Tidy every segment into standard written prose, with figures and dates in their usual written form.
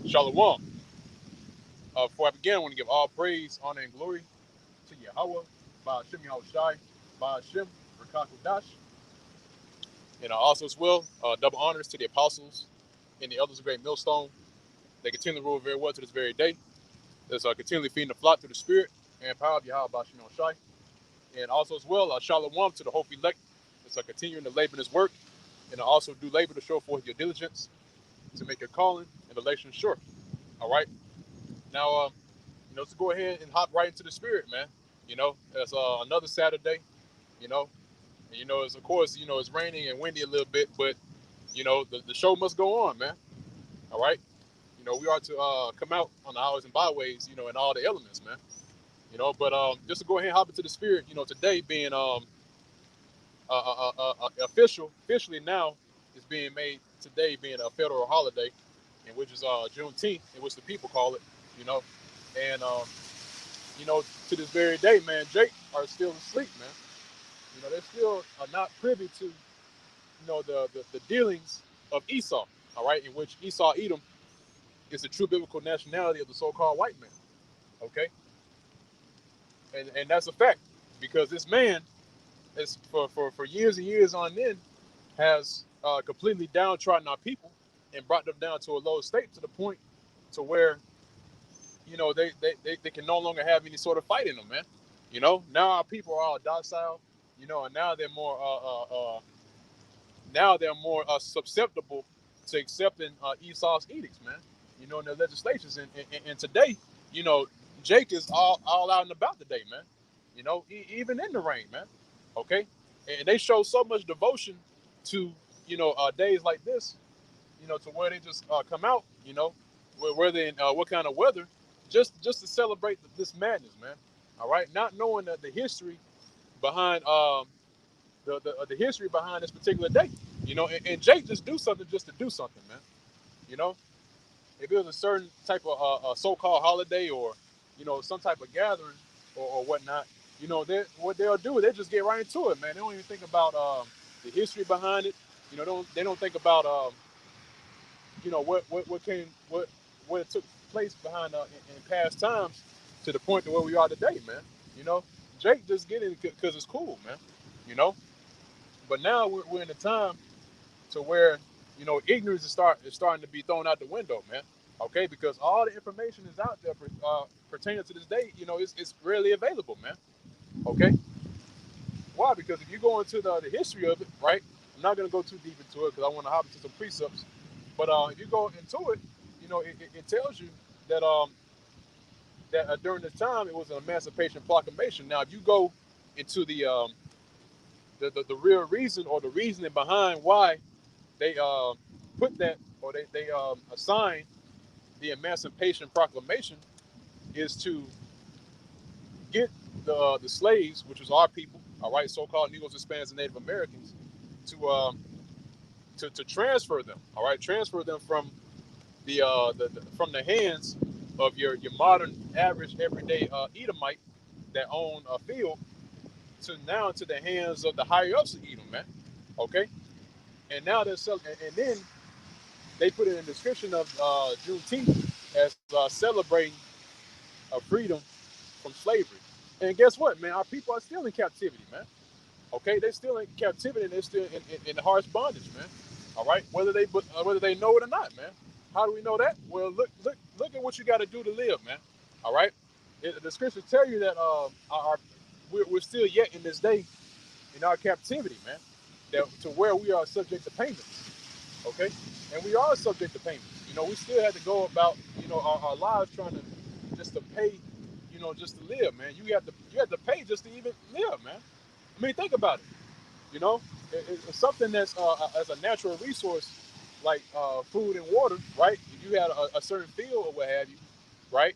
Shalom. Before I begin, I want to give all praise, honor, and glory to Yahweh, by Hashem Yahushai, by Hashem Rakakudash, and also as well, double honors to the apostles and the elders of Great Millstone. They continue to rule very well to this very day. That's continually feeding the flock through the spirit and power of Yahweh by Hashem Yahushai. And also as well, Shalom to the hope elect. That's continuing to labor in his work, and also do labor to show forth your diligence to make your calling and election sure. All right. Now, to go ahead and hop right into the spirit, man. It's another Saturday, you know, and, it's of course, it's raining and windy a little bit, but, the show must go on, man. All right. We are to come out on the highways and byways, in all the elements, man. But just to go ahead and hop into the spirit, today being officially now is being made today being a federal holiday, in which is Juneteenth, in which the people call it, and to this very day, man, Jake are still asleep, man. They still are not privy to, the dealings of Esau, all right, in which Esau Edom is the true biblical nationality of the so-called white man, okay? And that's a fact, because this man is for years and years on end has completely downtrodden our people and brought them down to a low state to the point to where they can no longer have any sort of fight in them, man. Now our people are all docile, and now they're more susceptible to accepting Esau's edicts, man. In their legislations, and today, Jake is all out and about today, man. Even in the rain, man. Okay, and they show so much devotion to days like this, to where they just come out, whether in what kind of weather, just to celebrate this madness, man. All right, not knowing the history behind the history behind this particular day, and Jake just do something just to do something, man. If it was a certain type of so-called holiday or some type of gathering or whatnot, what they'll do, they just get right into it, man. They don't even think about the history behind it. They don't think about what it took place behind in past times to the point to where we are today, man. Jake just getting it because it's cool, man. But now we're in a time to where ignorance is starting to be thrown out the window, man. Okay, because all the information is out there pertaining to this day. It's rarely available, man. Okay, why? Because if you go into the history of it, right? I'm not gonna go too deep into it because I want to hop into some precepts. But if you go into it, it tells you that during this time it was an Emancipation Proclamation. Now, if you go into the real reason or the reasoning behind why they put that or they assign the Emancipation Proclamation is to get the slaves, which was our people, all right, so-called Negroes, Hispanics, and Native Americans, to transfer them, all right, transfer them from from the hands of your modern average everyday Edomite that own a field to now to the hands of the higher ups of Edom, man. Okay, and now they're and then they put it in the description of Juneteenth as celebrating freedom from slavery. And guess what, man? Our people are still in captivity, man. Okay, they're still in captivity and they're still in harsh bondage, man. All right, whether they know it or not, man. How do we know that? Well, look at what you got to do to live, man. All right, the scriptures tell you that we're still yet in this day in our captivity, man. That to where we are subject to payments. Okay, and we are subject to payments. We still have to go about our lives trying to just to pay, just to live, man. You have to pay just to even live, man. I mean, think about it. It's something that's as a natural resource like food and water, right? If you had a certain field or what have you, right?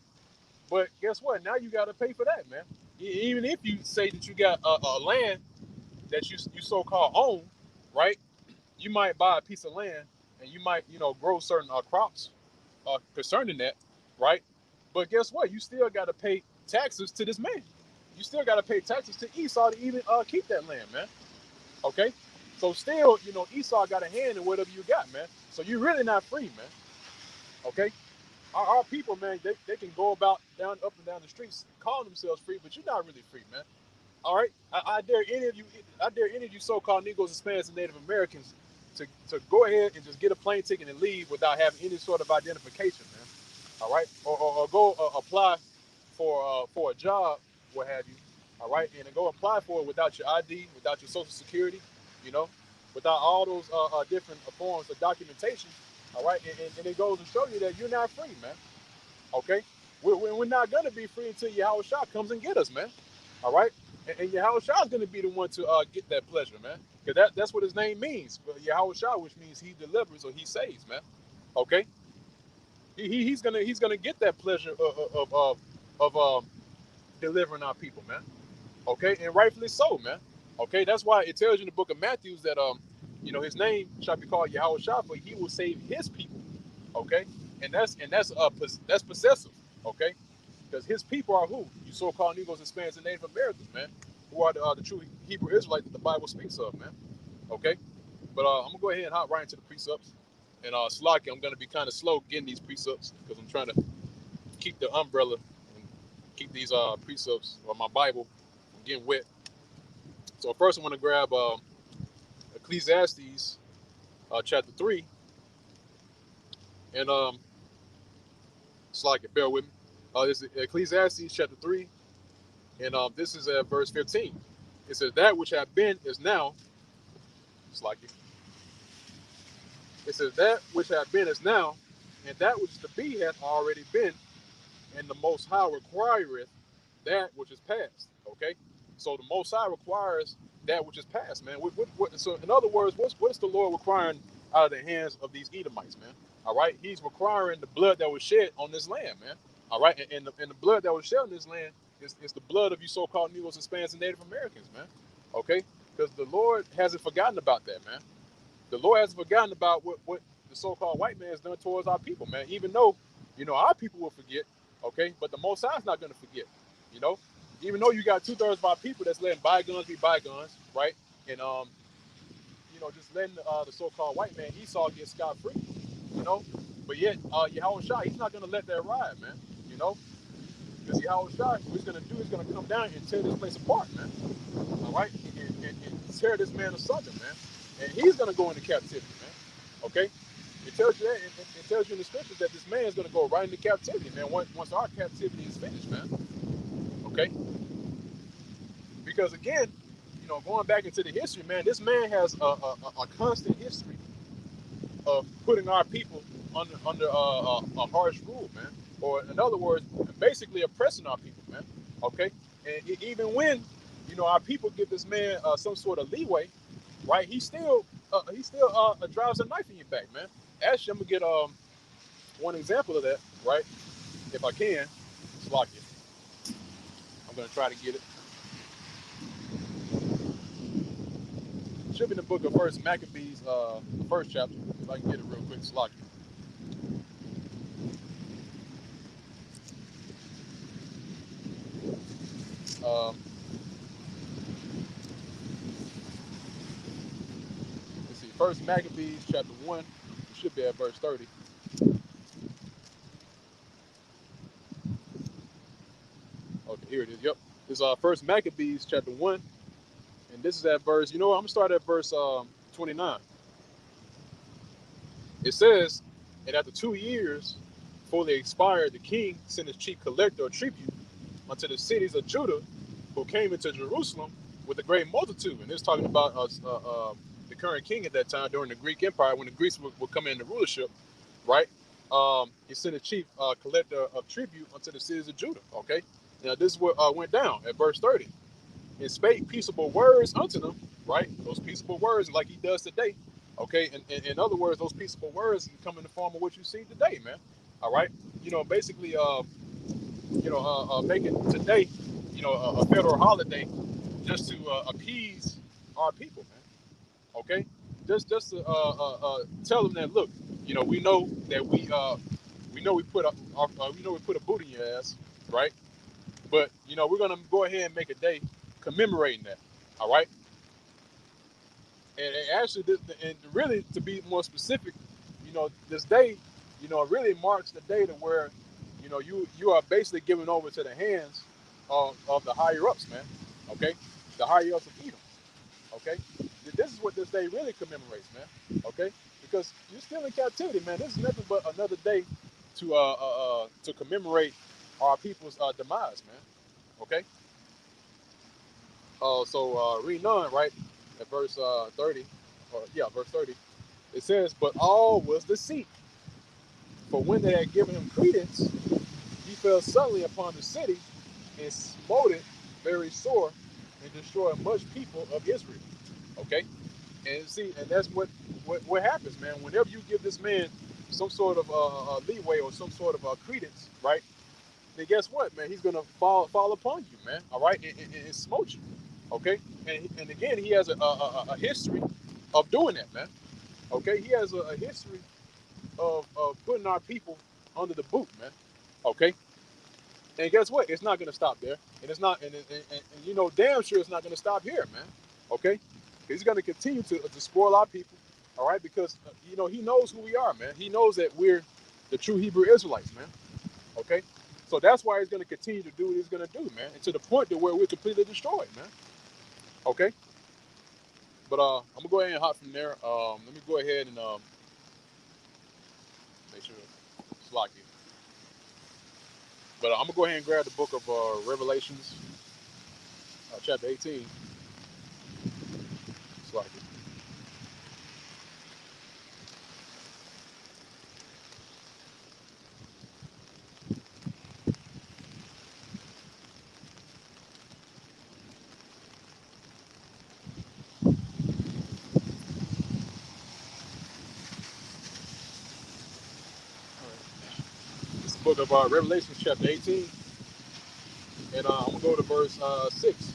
But guess what? Now you got to pay for that, man. Even if you say that you got a land that you so-called own, right? You might buy a piece of land and you might grow certain crops concerning that, right? But guess what? You still got to pay taxes to this man. You still got to pay taxes to Esau to even keep that land, man. Okay? So still, Esau got a hand in whatever you got, man. So you're really not free, man. Okay? Our people, man, they can go about down up and down the streets calling themselves free, but you're not really free, man. All right, I dare any of you, I dare any of you so-called Negroes, Hispanics, and Native Americans to go ahead and just get a plane ticket and leave without having any sort of identification, man. All right, or go apply for a job, what have you. All right, and then go apply for it without your ID, without your Social Security, you know, without all those different forms of documentation. All right, and it goes to show you that you're not free, man. Okay, we're not gonna be free until Yahweh Shah comes and get us, man. All right, and Yahweh Shah is gonna be the one to get that pleasure, man. Because that's what his name means, Yahweh Shah, which means he delivers or he saves, man. Okay, he's gonna get that pleasure of delivering our people, man. Okay, and rightfully so, man. Okay, that's why it tells you in the book of Matthew that his name shall be called Yahweh Shah, for he will save his people. Okay, that's possessive. Okay, because his people are who? You so-called Negroes, Hispanics, and Native Americans, man, who are the true Hebrew Israelites that the Bible speaks of, man. Okay, but I'm gonna go ahead and hop right into the precepts. And Slocky, I'm gonna be kind of slow getting these precepts because I'm trying to keep the umbrella and keep these precepts or my Bible from getting wet. So first, I want to grab Ecclesiastes chapter 3, and Slocky, bear with me. This is Ecclesiastes chapter 3, and this is at verse 15. It says, "That which hath been is now." Slocky. It says, "That which hath been is now, and that which is to be hath already been, and the Most High requireth that which is past." Okay, so the Most High requires that which is past, man. So in other words, what's the Lord requiring out of the hands of these Edomites, man? All right, He's requiring the blood that was shed on this land, man. All right, and the blood that was shed on this land is the blood of you so-called Negroes, Hispanics, and Native Americans, man. Okay, because the Lord hasn't forgotten about that, man. The Lord hasn't forgotten about what the so-called white man has done towards our people, man. Even though, our people will forget, okay, but the Most High is not going to forget, you know. Even though you got 2/3 of our people that's letting bygones be bygones, right? And just letting the so-called white man Esau get scot-free, you know. But yet, Yahweh Shai, he's not going to let that ride, man. You know, because Yahweh Shai, what he's going to do is going to come down and tear this place apart, man. All right, and tear this man asunder, man. And he's going to go into captivity, man. Okay, it tells you that. It tells you in the scriptures that this man is going to go right into captivity, man. Once our captivity is finished, man. Okay, because again, going back into the history, man, this man has a constant history of putting our people under a harsh rule, man. Or in other words, basically oppressing our people, man. Okay, and even when our people give this man some sort of leeway, right? He still drives a knife in your back, man. Actually, I'm gonna get one example of that, right? If I can, it's lock it. I'm gonna try to get it. It should be in the book of First Maccabees, the first chapter. If I can get it real quick, it's lock it. Let's see. First Maccabees chapter 1. It should be at verse 30. Okay, here it is. Yep. It's First Maccabees chapter 1, and this is at verse. You know what? I'm gonna start at verse 29. It says, "And after 2 years, before they expired, the king sent his chief collector or tribute unto the cities of Judah, who came into Jerusalem with a great multitude." And it's talking about the current king at that time during the Greek Empire, when the Greeks would come into rulership, right? He sent a chief collector of tribute unto the cities of Judah. Okay, now this is what went down at verse 30. "And spake peaceable words unto them," right? Those peaceable words, like he does today. Okay, and in other words, those peaceable words come in the form of what you see today, man. All right, basically, making today, a federal holiday just to appease our people, man. Okay, just to tell them that, look, we know that we know we put a boot in your ass, right? But we're gonna go ahead and make a day commemorating that. All right, and actually, and really to be more specific, this day it really marks the day to where, you are basically given over to the hands of the higher ups, man. Okay, the higher ups of Edom. Okay, this is what this day really commemorates, man. Okay, because you're still in captivity, man. This is nothing but another day to commemorate our people's demise, man. Okay, reading on, right, at verse 30, or yeah, verse 30, it says, "But all was deceit, for when they had given him credence, he fell suddenly upon the city and smote it very sore, and destroyed much people of Israel." Okay, and see, and that's what happens, man. Whenever you give this man some sort of leeway or some sort of credence, right? Then guess what, man? He's gonna fall upon you, man. All right, and smote you. Okay, and again, he has a history of doing that, man. Okay, he has a history of putting our people under the boot, man. Okay, and guess what? It's not gonna stop there, and it's not, and damn sure it's not gonna stop here, man. Okay, he's gonna continue to spoil our people. All right, because he knows who we are, man. He knows that we're the true Hebrew Israelites, man. Okay, so that's why he's gonna continue to do what he's gonna do, man, and to the point to where we're completely destroyed, man. Okay, but I'm gonna go ahead and hop from there. Let me go ahead and make sure it's locked in. But I'm gonna go ahead and grab the book of Revelations, chapter 18. It's locked in. It's the book of Revelation, chapter 18, and I'm gonna go to verse 6.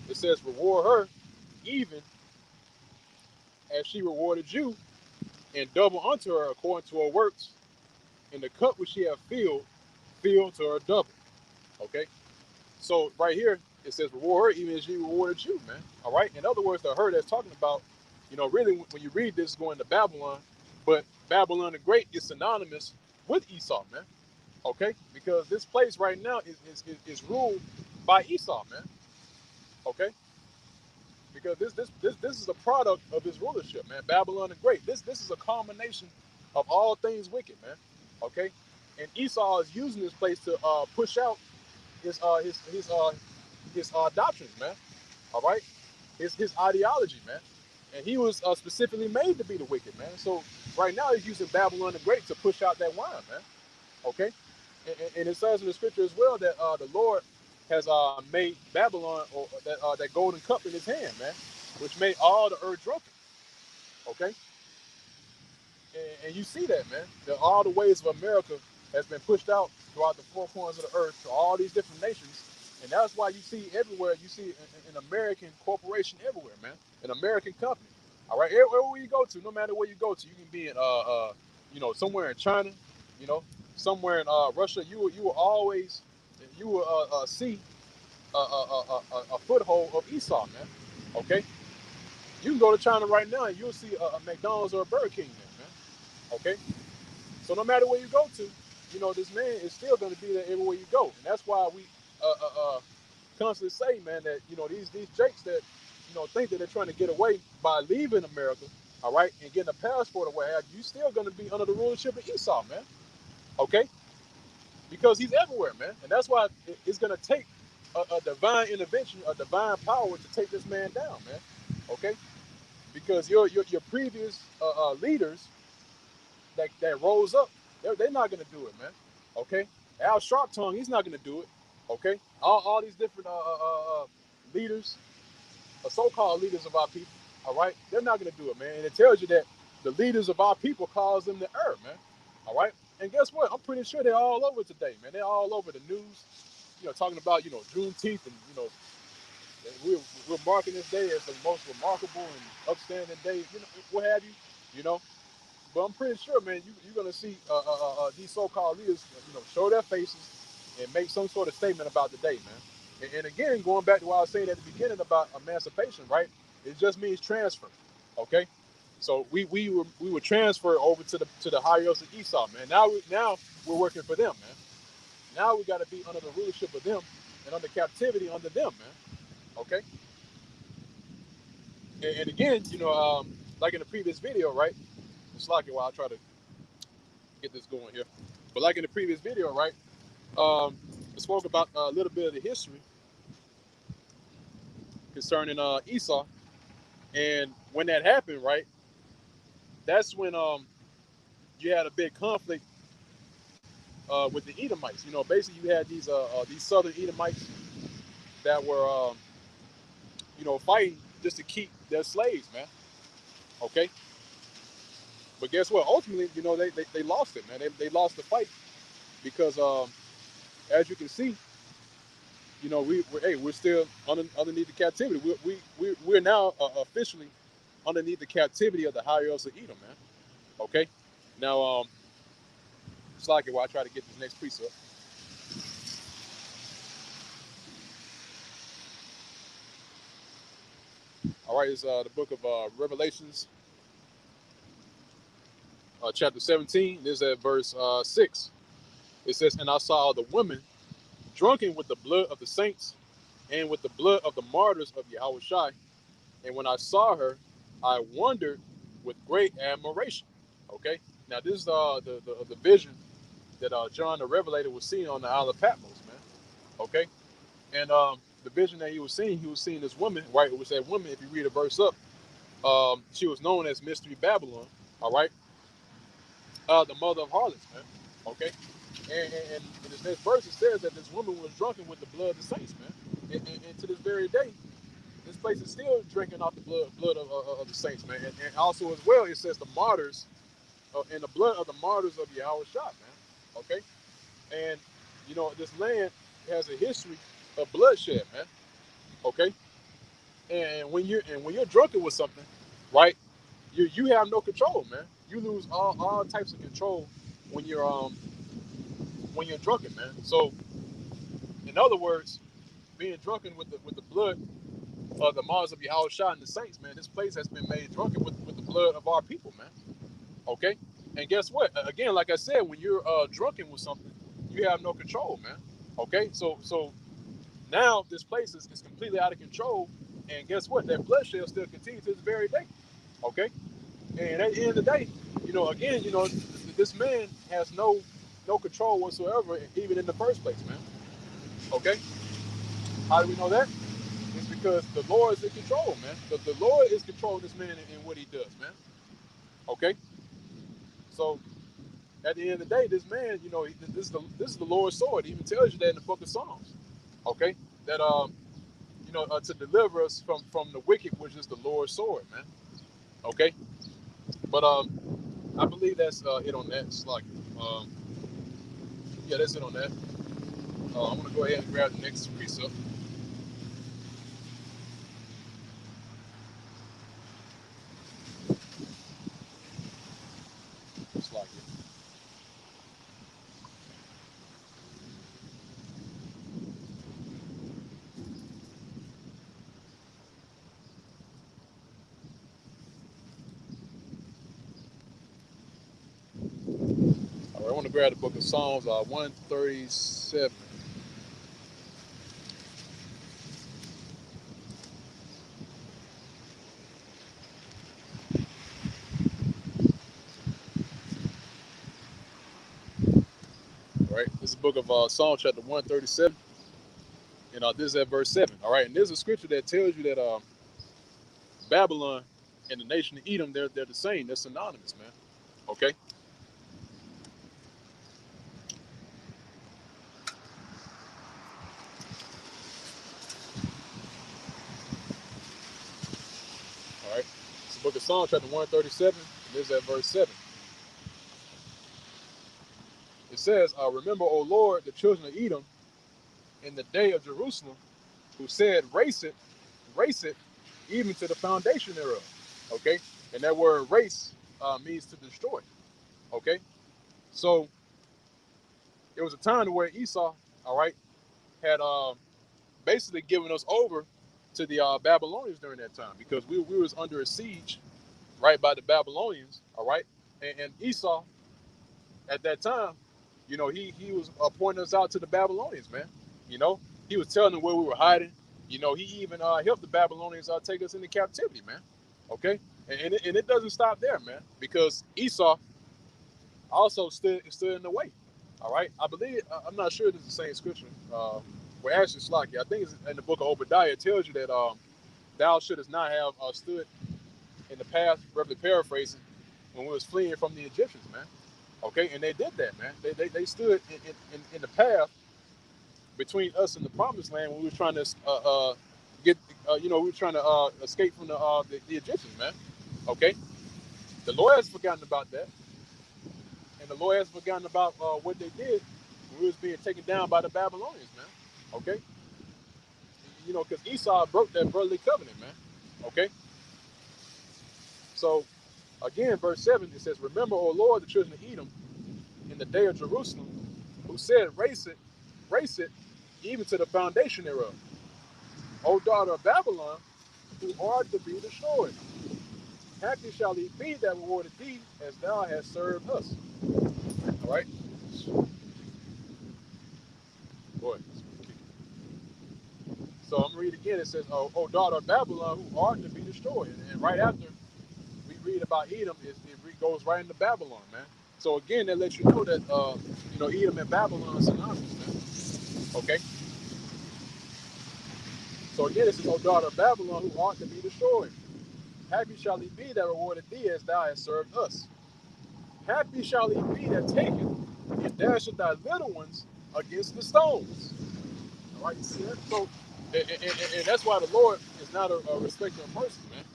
It says, "Reward her, even as she rewarded you, and double unto her according to her works, and the cup which she hath filled, fill to her double." Okay, so right here it says, "Reward her, even as she rewarded you," man. All right. In other words, the her that's talking about, really when you read this, going to Babylon, but Babylon the Great is synonymous with Esau, man. Okay, because this place right now is ruled by Esau, man. Okay, because this is a product of his rulership, man. Babylon the Great. This is a culmination of all things wicked, man. Okay, and Esau is using this place to push out his doctrines, man. All right, his ideology, man. And he was specifically made to be the wicked, man. So right now he's using Babylon the Great to push out that wine, man. Okay, and it says in the scripture as well that the Lord has made Babylon, or that golden cup in his hand, man, which made all the earth drunken. Okay, and you see that, man, that all the ways of America has been pushed out throughout the four corners of the earth to all these different nations, and that's why you see everywhere, you see an American corporation everywhere, man, an American company. All right, everywhere you go to, no matter where you go to, you can be in somewhere in China, you know somewhere in Russia. You will always see a foothold of Esau, man. Okay, you can go to China right now and you'll see a McDonald's or a Burger King there, man. Okay, so no matter where you go to, this man is still going to be there everywhere you go, and that's why we constantly say, man, that these jakes that think that they're trying to get away by leaving America, all right, and getting a passport or what have you, still going to be under the rulership of Esau, man. Okay, because he's everywhere, man, and that's why it's going to take a divine intervention, a divine power to take this man down, man. Okay, because your previous leaders that rose up, they're not going to do it, man. Okay, Al Sharpton, he's not going to do it. Okay, all these different leaders, so-called leaders of our people, all right, they're not going to do it, man. And it tells you that the leaders of our people cause them to err, man. All right, and guess what? I'm pretty sure they're all over today, man. They're all over the news, talking about Juneteenth, and we're marking this day as the most remarkable and upstanding day, what have you, you know. But I'm pretty sure, man, you're gonna see these so-called leaders, show their faces and make some sort of statement about the day, man. And again, going back to what I was saying at the beginning about emancipation, right? It just means transfer, okay? So we were transferred over to the higher ups of Esau, man. Now we're working for them, man. Now we got to be under the rulership of them and under captivity under them, man. Okay. And again, like in the previous video, right? It's like it while I try to get this going here. But like in the previous video, right? I spoke about a little bit of the history concerning Esau, and when that happened, right? That's when you had a big conflict with the Edomites. Basically you had these southern Edomites that were fighting just to keep their slaves, man. Okay. But guess what? Ultimately, they lost it, man. They lost the fight because, as you can see, we're still underneath the captivity. We're now officially underneath the captivity of the higher ups of Edom, man. Okay. Now, it's like it while I try to get this next precept. All right, it's the book of Revelations, chapter 17. This is at verse 6. It says, "And I saw the woman drunken with the blood of the saints and with the blood of the martyrs of Yahushua. And when I saw her, I wondered with great admiration." Okay. Now this is the vision that John the Revelator was seeing on the Isle of Patmos, man. Okay. And the vision that he was seeing this woman, right? It was that woman, if you read a verse up, she was known as Mystery Babylon, all right? The mother of harlots, man. Okay. And in this next verse, it says that this woman was drunken with the blood of the saints, man. And to this very day, this place is still drinking off the blood of the saints, man. And also as well, it says the martyrs and the blood of the martyrs of Yahushua, man. Okay. And this land has a history of bloodshed, man. Okay. And when you're drunken with something, right? You have no control, man. You lose all types of control when you're drunken, man. So in other words, being drunken with the blood of the martyrs of Yahushua and the saints, man, this place has been made drunken with the blood of our people, man. Okay. And guess what? Again, like I said, when you're drunken with something, you have no control, man. Okay. So now this place is completely out of control, and guess what? That bloodshed still continues to this very day. Okay. And at the end of the day, again, this man has no control whatsoever, even in the first place, man. Okay. How do we know that? It's because the Lord is in control, man. The Lord is controlling this man and what he does, man. Okay. So at the end of the day, this man, this is the Lord's sword. It even tells you that in the book of Psalms. Okay. That to deliver us from the wicked, which is the Lord's sword, man. Okay. But I believe that's it on that. It's like, yeah, that's it on that. I'm gonna go ahead and grab the next precept. It's like it. All right, I want to grab the book of Psalms, 137. All right, this is the book of Psalms, chapter 137, and this is at verse 7. All right, and there's a scripture that tells you that Babylon and the nation of Edom, they're the same. They're synonymous, man. Okay. All right, it's the book of Psalms, chapter 137, and this is at verse 7. It says, "Remember, O Lord, the children of Edom in the day of Jerusalem, who said, race it, even to the foundation thereof." Okay, and that word "race" means to destroy. Okay, so it was a time where Esau, all right, had basically given us over to the Babylonians during that time because we was under a siege right, by the Babylonians, all right? And Esau, at that time, he was pointing us out to the Babylonians, man. You know, he was telling them where we were hiding. He even helped the Babylonians take us into captivity, man. Okay? And it doesn't stop there, man, because Esau also stood in the way. All right? I believe, I'm not sure if it's the same scripture. Where actually, Slocky, I think it's in the book of Obadiah, it tells you that thou shouldest not have stood in the path, roughly paraphrasing, when we was fleeing from the Egyptians, man. Okay, and they did that, man. They stood in the path between us and the promised land when we were trying to get, we were trying to escape from the Egyptians, man. Okay, the Lord has forgotten about that, and the Lord has forgotten about what they did when we was being taken down by the Babylonians, man. Okay, because Esau broke that brotherly covenant, man. Okay, so again, verse 7, it says, "Remember, O Lord, the children of Edom in the day of Jerusalem, who said, race it, even to the foundation thereof. O daughter of Babylon, who art to be destroyed. Happy shall he be that rewarded thee, as thou hast served us." All right? Boy. So I'm going to read again. It says, O daughter of Babylon, who art to be destroyed. And right after we read about Edom, it goes right into Babylon, man. So again, that lets you know that, Edom and Babylon are synonymous, man. Okay? So again, it says, O daughter of Babylon, who art to be destroyed. Happy shall he be that rewarded thee, as thou hast served us. Happy shall he be that taketh and dasheth thy little ones against the stones. All right, you see that? So, and that's why the Lord is not a respecter of persons, man.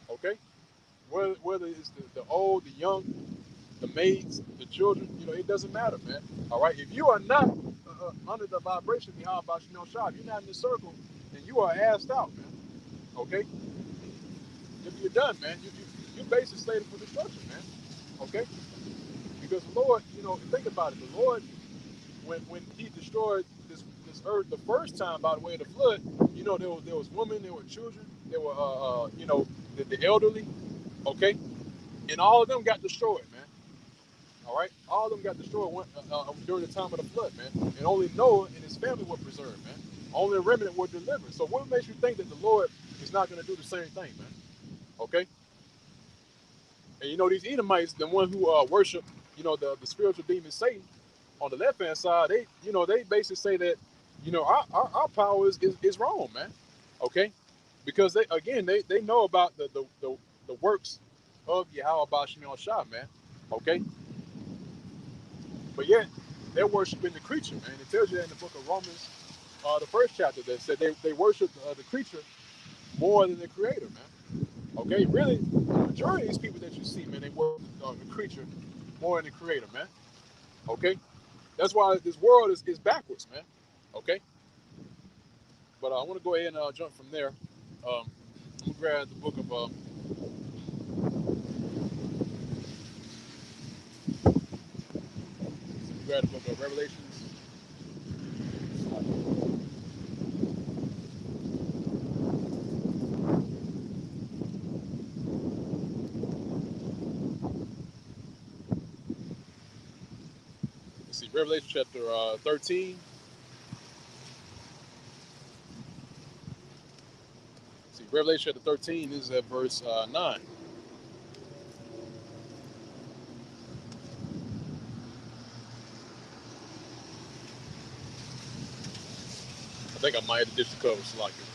Okay? Whether it's the old, the young, the maids, the children, it doesn't matter, man. All right? If you are not under the vibration behind Bashmel Shah, if you're not in the circle, then you are asked out, man. Okay? You're done, man. You're basically slated for destruction, man. Okay? Because the Lord, think about it. The Lord, when He destroyed this earth the first time by the way of the flood, there was women, there were children, there were the elderly, okay, and all of them got destroyed, man. All right, all of them got destroyed during the time of the flood, man. And only Noah and his family were preserved, man. Only a remnant were delivered. So what makes you think that the Lord is not going to do the same thing, man? Okay. And these Edomites, the one who worship, the spiritual demon Satan, on the left hand side, they basically say that, our power is wrong, man. Okay, because they know about the works of Yahweh Bashim Shah, man. Okay, but yet they're worshiping the creature, man. It tells you that in the book of Romans, the first chapter, that said they worship the creature more than the creator, man. Okay, really, the majority of these people that you see, man, they worship the creature more than the creator, man. Okay, that's why this world is backwards, man. Okay, but I want to go ahead and jump from there. I'm gonna grab the book of Revelations. Let's see, Revelation chapter 13. Let's see, Revelation chapter 13 is at verse 9. I think I might have to ditch the cover, so like it.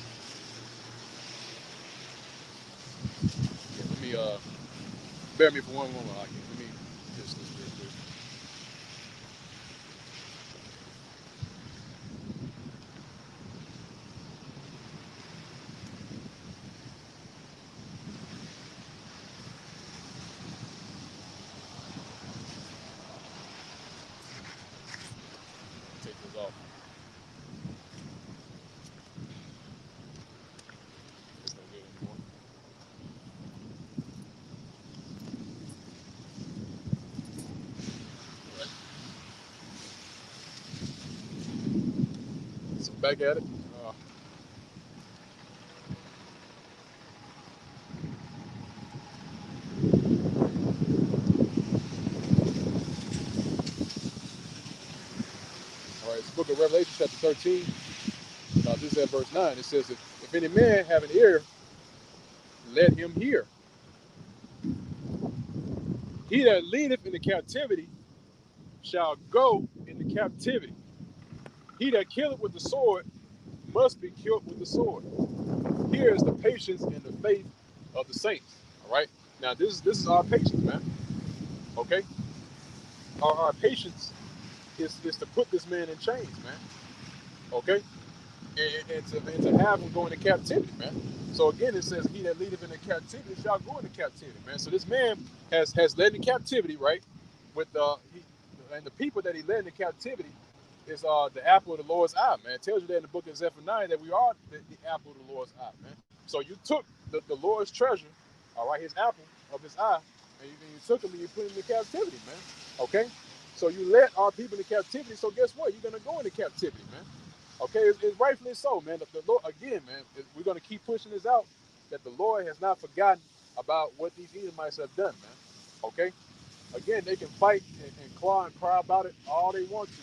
Yeah, let me bear me for one moment, like it. Let me just this real quick. Take this off. It's no good anymore. All right. So back at it. of Revelation, chapter 13, this is at verse 9. It says, if any man have an ear, let him hear. He that leadeth into captivity shall go into captivity. He that killeth with the sword must be killed with the sword. Here is the patience and the faith of the saints. All right. Now this is our patience, man. Okay. Our patience is to put this man in chains, man. Okay. And to have him go into captivity, man. So again, it says, "He that leadeth into captivity shall go into captivity," man. So this man has led into captivity, right? With and the people that he led into captivity is the apple of the Lord's eye, man. It tells you that in the book of Zephaniah that we are the apple of the Lord's eye, man. So you took the Lord's treasure, all right, his apple of his eye, and you took him and you put him in captivity, man. Okay? So you led our people into captivity, so guess what? You're going to go into captivity, man. Okay? It's rightfully so, man. The Lord, again, man, we're going to keep pushing this out, that the Lord has not forgotten about what these Edomites have done, man. Okay? Again, they can fight and claw and cry about it all they want to,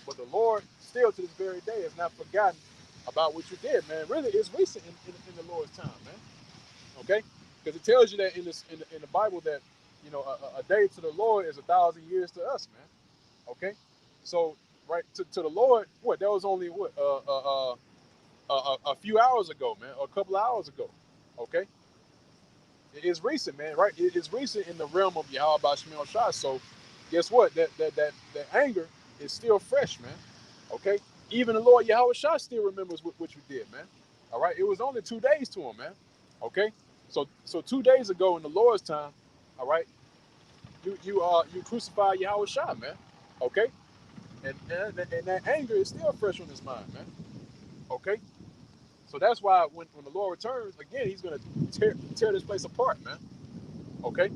but the Lord, still to this very day, has not forgotten about what you did, man. Really, it's recent in the Lord's time, man. Okay, because it tells you that in the Bible that a day to the Lord is 1,000 years to us, man. Okay, so right to the Lord, what that was only a few hours ago, man, or a couple of hours ago. Okay, it is recent, man. Right, it is recent in the realm of Yahweh Shemel Shah. So guess what? That anger is still fresh, man. Okay, even the Lord Yahweh Shah still remembers what you did, man. All right, it was only 2 days to him, man. Okay, so 2 days ago in the Lord's time, all right, you crucified Yahweh Shah, man. Okay, and that anger is still fresh on his mind, man. Okay, so that's why when the Lord returns again, he's gonna tear this place apart, man. Okay,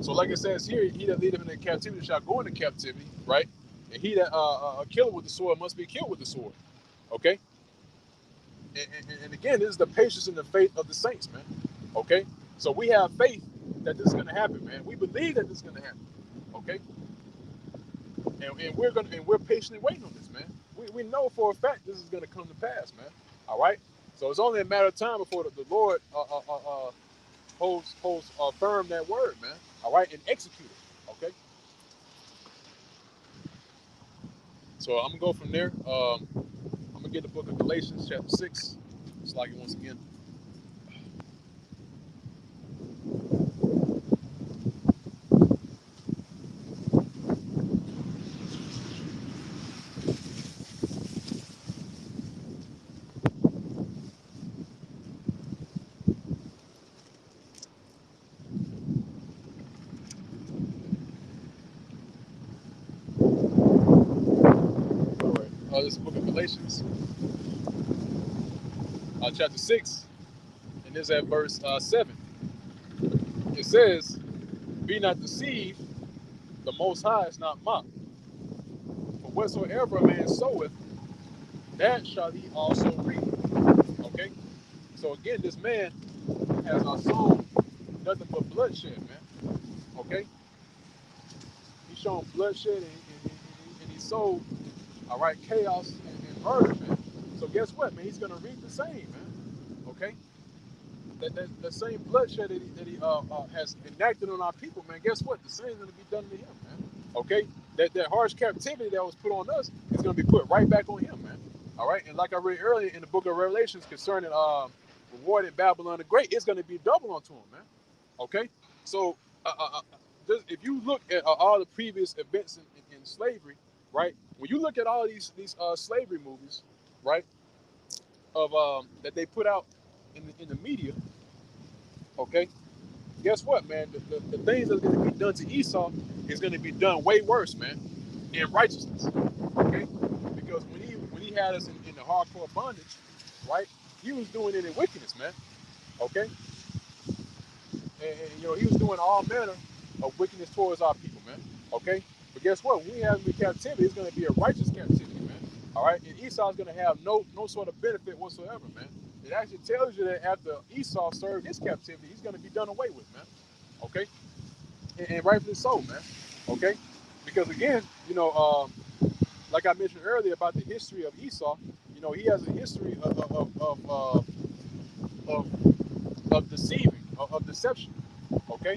so like it says here, he that leadeth into captivity shall go into captivity, right? And he that killeth with the sword must be killed with the sword. Okay, and again, this is the patience and the faith of the saints, man. Okay, so we have faith that this is going to happen, man. We believe that this is going to happen. Okay, and we're patiently waiting on this, man. We know for a fact this is going to come to pass, man. All right, so it's only a matter of time before the Lord holds firm that word, man. All right, and execute it. Okay, so I'm gonna go from there. I'm gonna get the book of Galatians, chapter 6. It's like it once again. All right, this is the book of Galatians, chapter 6, and this is at verse 7. It says, "Be not deceived, the Most High is not mocked. For whatsoever a man soweth, that shall he also reap." Okay? So again, this man has sown nothing but bloodshed, man. Okay? He's shown bloodshed and he sowed, all right, chaos and murder, man. So guess what, man? He's going to reap the same, man. Okay? That same bloodshed that he has enacted on our people, man. Guess what? The same is going to be done to him, man. Okay, that harsh captivity that was put on us is going to be put right back on him, man. All right, and like I read earlier in the book of Revelations concerning reward in Babylon the Great, it's going to be double onto him, man. Okay, so if you look at all the previous events in slavery, right? When you look at all these slavery movies, right, of that they put out in the media, okay, guess what, man? The things that's going to be done to Esau is going to be done way worse, man, in righteousness. Okay, because when he had us in the hardcore bondage, right? He was doing it in wickedness, man. Okay, and he was doing all manner of wickedness towards our people, man. Okay, but guess what? When we have him in captivity, it's going to be a righteous captivity, man. All right, and Esau's going to have no sort of benefit whatsoever, man. It actually tells you that after Esau served his captivity, he's going to be done away with, man. Okay, and rightfully so, man. Okay, because again, like I mentioned earlier about the history of Esau, he has a history of, of deceiving, of deception. Okay,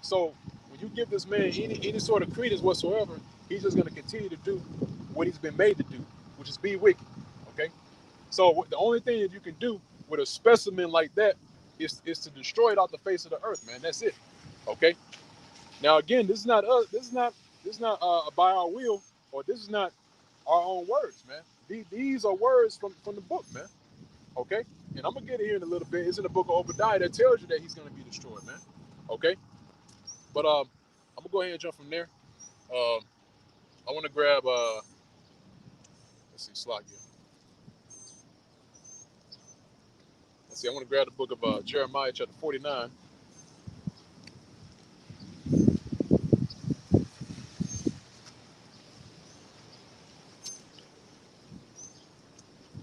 so when you give this man any sort of credence whatsoever, he's just going to continue to do what he's been made to do, which is be wicked. Okay, so the only thing that you can do with a specimen like that is to destroy it off the face of the earth, man. That's it. Okay. Now again, this is not us. This is not by our will, or this is not our own words, man. These are words from the book, man. Okay, and I'm gonna get it here in a little bit. It's in the book of Obadiah that tells you that he's gonna be destroyed, man. Okay, but I'm gonna go ahead and jump from there. Um, I want to grab let's see, slide here. Let's see. I want to grab the book of Jeremiah chapter 49.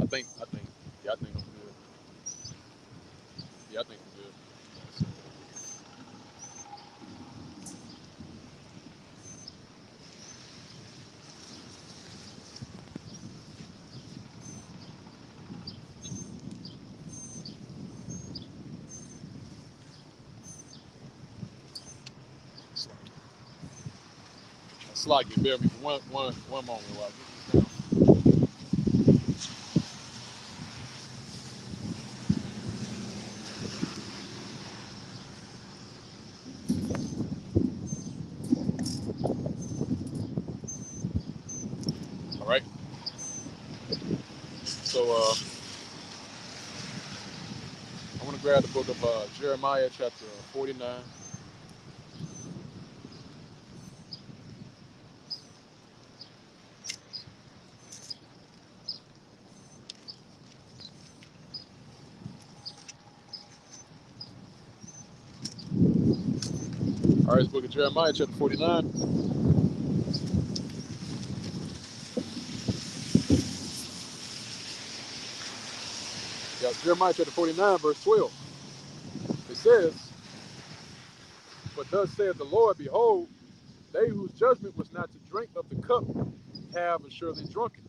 I think, yeah, I think I'm good. Yeah, I think I'm good. Slide you. Bear with me for one moment while I get this down. All right. So I want to grab the book of Jeremiah chapter 49. All right, this book of Jeremiah chapter 49. Yeah, Jeremiah chapter 49, verse 12. It says, "But thus saith the Lord, behold, they whose judgment was not to drink of the cup have assuredly drunken.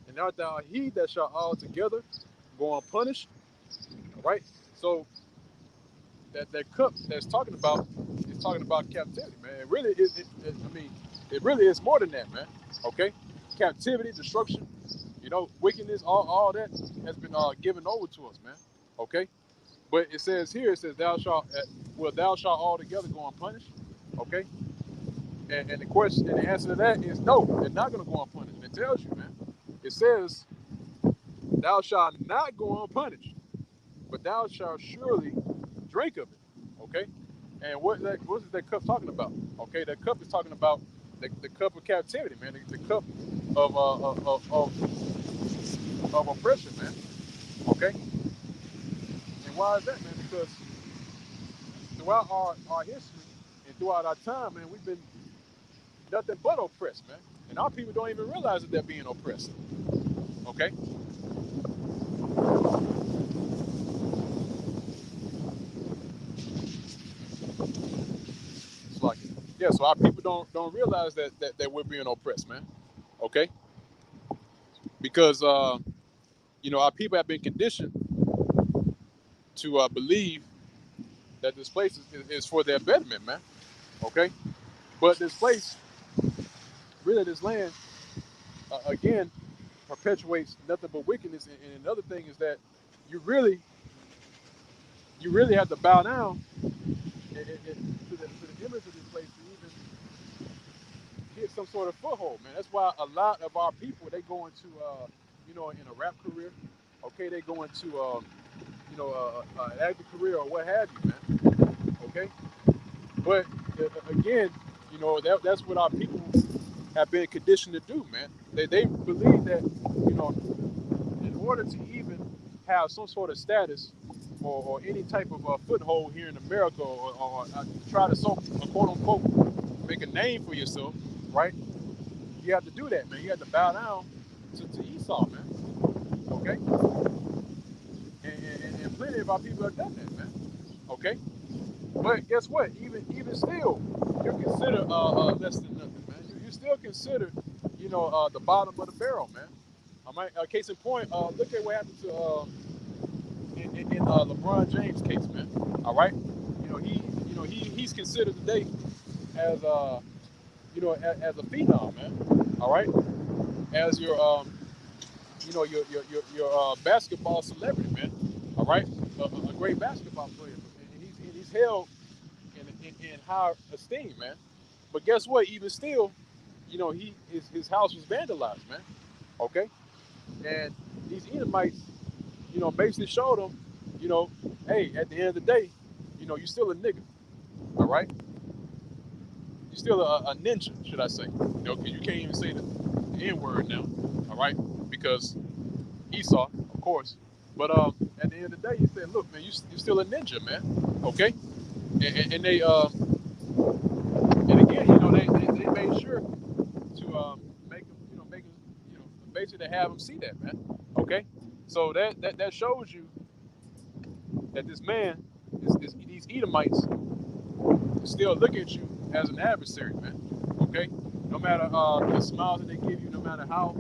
And art thou he that shall altogether go unpunished." All right. So that cup that's talking about is talking about captivity, man. It really is. I mean, it really is more than that, man. Okay, captivity, destruction, wickedness, all that has been given over to us, man. Okay, but it says here, it says, thou shalt altogether go unpunished. Okay, and the question and the answer to that is no, they're not going to go unpunished. It tells you, man. It says, thou shalt not go unpunished, but thou shalt surely drink of it. Okay, and what is that cup talking about? Okay, that cup is talking about the cup of captivity, man. The cup of of oppression, man. Okay, and why is that, man? Because throughout our history and throughout our time, man, we've been nothing but oppressed, man. And our people don't even realize that they're being oppressed. Okay, it's like, yeah. So our people don't realize that we're being oppressed, man. Okay, because our people have been conditioned to believe that this place is for their betterment, man. Okay, but this place, really, this land, again, perpetuates nothing but wickedness. And another thing is that you really, you really have to bow down to the image of this place to even get some sort of foothold, man. That's why a lot of our people, they go into, in a rap career. Okay, they go into, an acting career or what have you, man. Okay, but again, that's what our people have been conditioned to do, man. They believe that, in order to even have some sort of status or any type of foothold here in America, or try to, quote unquote, make a name for yourself, right? You have to do that, man. You have to bow down to Esau, man. Okay, and plenty of our people have done that, man. Okay, but guess what? Even still, you're considered less than nothing, man. You still considered, the bottom of the barrel, man. All right. Case in point, look at what happened to in LeBron James' case, man. All right. He's considered today as as a phenom, man. All right. As your basketball celebrity, man. All right. A great basketball player, and he's held in high esteem, man. But guess what? Even still, his house was vandalized, man. Okay. And these Edomites, basically showed him, you know, hey, at the end of the day, you're still a nigga, all right? You're still a ninja, should I say? Because you can't even say the N word now, all right? Because Esau, of course. But at the end of the day, he said, look, man, you're still a ninja, man, okay? And they, and again, they made sure to make him, basically to have him see that, man, okay? So that shows you that this man, these Edomites, still look at you as an adversary, man. Okay, no matter the smiles that they give you, no matter how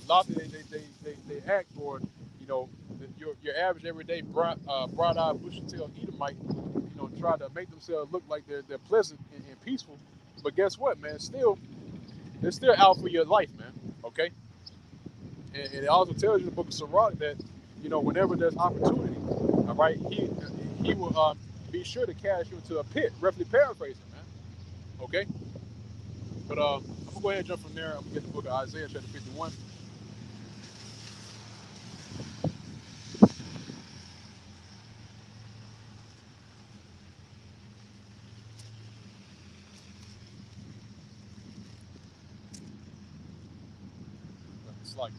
lofty they act, or your average everyday broad-eyed bushy-tailed Edomite, try to make themselves look like they're pleasant and peaceful. But guess what, man? They're still out for your life, man. Okay, and it also tells you in the book of Sirach that whenever there's opportunity, all right, he will be sure to cast you into a pit. Roughly paraphrasing, man. Okay, but I'm gonna go ahead and jump from there. I'm gonna get the book of Isaiah chapter 51. It's like,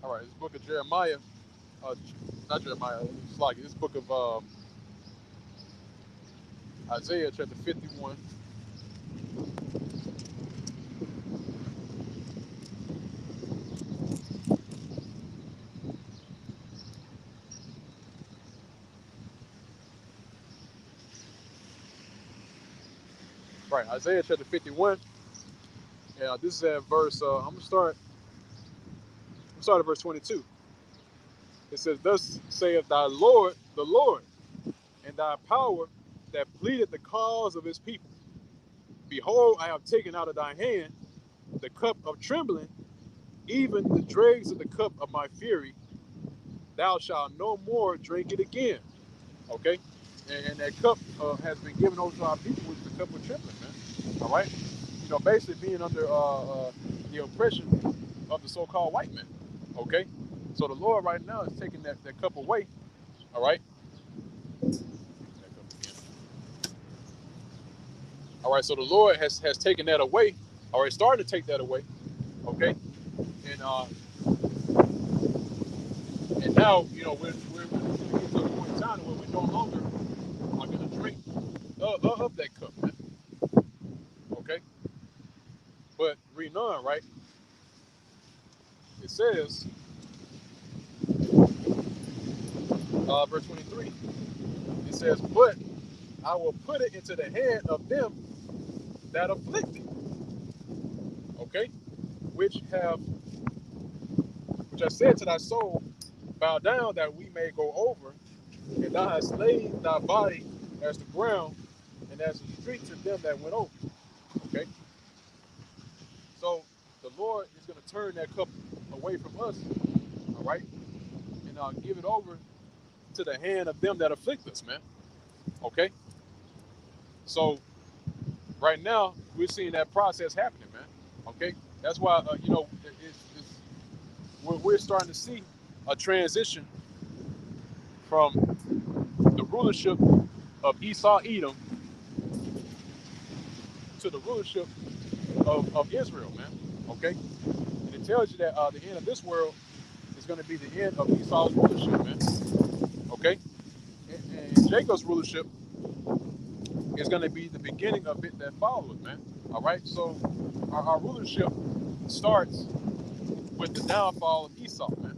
all right, this book of Jeremiah, not Jeremiah, it's like this book of Isaiah chapter 51. Right, Isaiah chapter 51. Yeah, this is at verse. I'm gonna start. At verse 22. It says, "Thus saith thy Lord, the Lord, and thy power that pleaded the cause of his people. Behold, I have taken out of thy hand the cup of trembling, even the dregs of the cup of my fury. Thou shalt no more drink it again." Okay, and that cup has been given over to our people, which is the cup of trembling, man. All right, basically being under the oppression of the so-called white man. Okay, so the Lord right now is taking that cup away. All right. All right, so the Lord has taken that away, or is starting to take that away. Okay, and now we're going to get to a point in time where we no longer are going to drink of that cup, man. Okay, but reading on, right? It says, verse 23. It says, "But I will put it into the hand of them that afflict it." Okay, which I said to thy soul, bow down that we may go over, and thou hast laid thy body as the ground, and as the street to them that went over. Okay, so the Lord is going to turn that cup away from us, all right, and give it over to the hand of them that afflict us, man. Okay, so right now we're seeing that process happening, man. Okay, that's why we're starting to see a transition from the rulership of Esau Edom to the rulership of Israel, man. Okay, and it tells you that the end of this world is going to be the end of Esau's rulership, man. Okay, and Jacob's rulership is going to be the beginning of it that follows, man. All right, so our rulership starts with the downfall of Esau, man.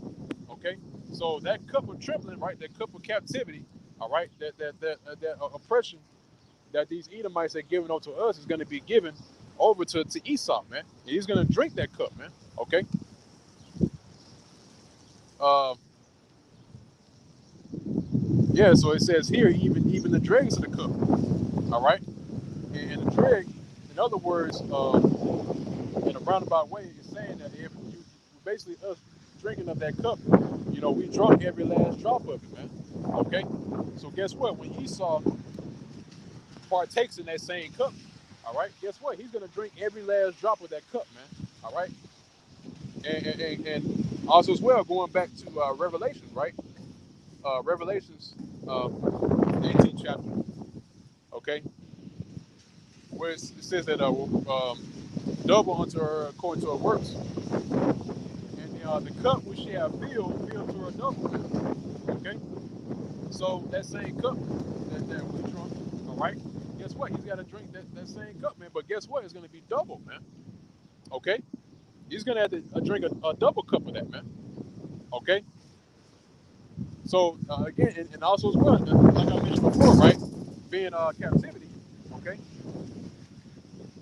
Okay, so that cup of trembling, right? That cup of captivity, all right? That oppression that these Edomites are giving over to us is going to be given over to Esau, man. And he's going to drink that cup, man. Okay. Uh, yeah. So it says here, even the dregs of the cup, all right. And the dreg, in other words, in a roundabout way, is saying that if you basically us drinking of that cup, we drunk every last drop of it, man. Okay. So guess what? When Esau partakes in that same cup, all right, guess what? He's going to drink every last drop of that cup, man. All right. And also as well, going back to Revelation, right? Revelations 18th chapter, okay, where it says that double unto her according to her works, and the cup which she have filled to her double, man. Okay, so that same cup that we drunk, all right, guess what? He's got to drink that same cup, man. But guess what? It's going to be double, man. Okay, he's going to have to drink a double cup of that, man. Okay. So again, and also as well, like I mentioned before, right? Being captivity, okay?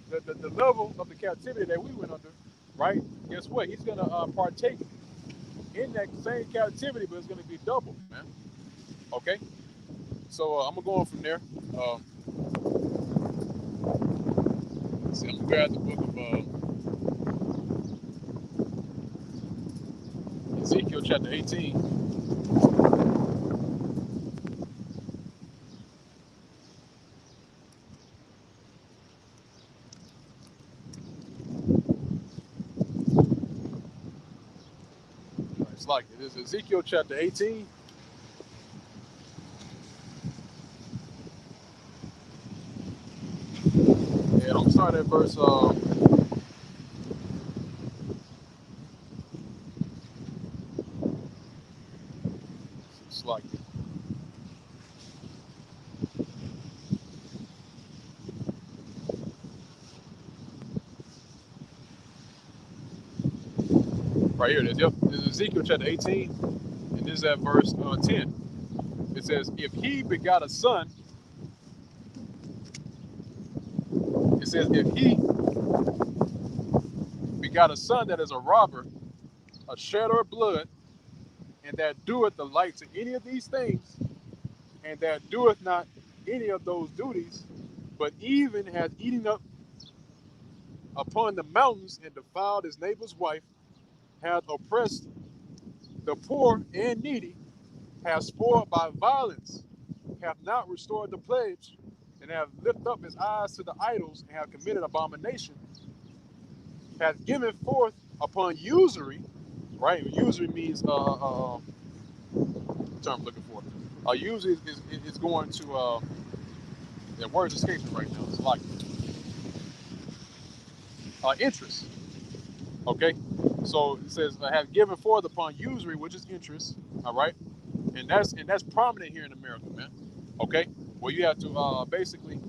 The level of the captivity that we went under, right? Guess what? He's gonna partake in that same captivity, but it's gonna be double, man. Okay? So I'm gonna go on from there. See, I'm gonna grab the book of Ezekiel chapter 18. It's like it is Ezekiel chapter 18. And I'm starting at verse it's like right here it is. Yep. This is Ezekiel chapter 18, and this is at verse 10. It says, if he begot a son, it says, if he begot a son that is a robber, a shedder of blood, and that doeth the like to any of these things, and that doeth not any of those duties, but even hath eaten up upon the mountains and defiled his neighbor's wife, hath oppressed the poor and needy, hath spoiled by violence, hath not restored the pledge, and hath lifted up his eyes to the idols, and hath committed abomination, hath given forth upon usury, right? Usury means term I'm looking for. Usury is going to the words escaping right now. It's like interest. Okay, so it says have given forth upon usury, which is interest. All right, and that's prominent here in America, man. Okay, where you have to basically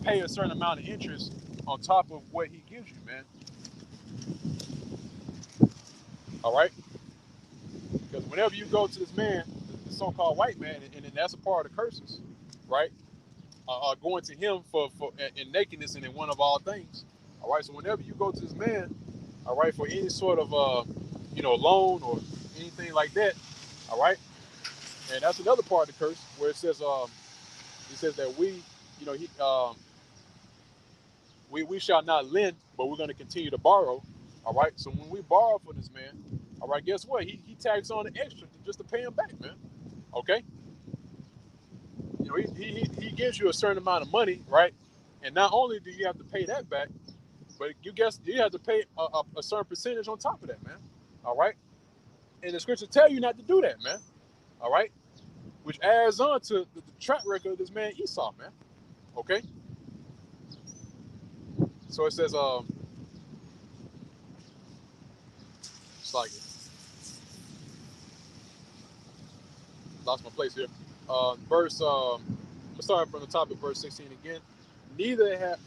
pay a certain amount of interest on top of what he gives you, man. All right, because whenever you go to this man, the so-called white man, and that's a part of the curses, right? Going to him for in nakedness and in one of all things. All right, so whenever you go to this man, all right, for any sort of loan or anything like that, all right, and that's another part of the curse where it says that we, he we shall not lend, but we're going to continue to borrow. All right, so when we borrow from this man, all right, guess what? He tags on the extra just to pay him back, man. Okay, he gives you a certain amount of money, right? And not only do you have to pay that back, but you have to pay a certain percentage on top of that, man. All right, and the scriptures tell you not to do that, man. All right, which adds on to the track record of this man Esau, man. Okay, so it says It's like lost my place here. Verse. I'm starting from the top of verse 16 again. Neither have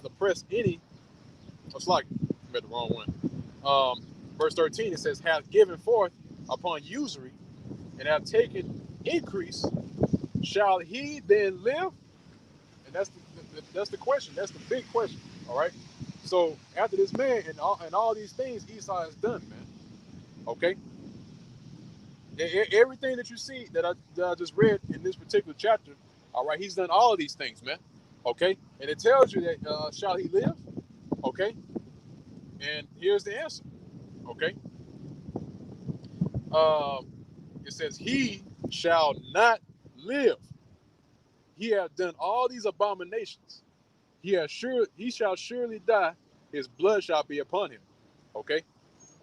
the press any. It's like I read the wrong one. Verse 13 it says, "Hath given forth upon usury, and have taken increase. Shall he then live?" And that's the question. That's the big question. All right. So after this man and all these things Esau has done, man. Okay. Everything that you see that I just read in this particular chapter, all right, he's done all of these things, man. Okay, and it tells you that shall he live? Okay, and here's the answer. Okay, um, it says he shall not live. He hath done all these abominations. He shall surely die. His blood shall be upon him. Okay,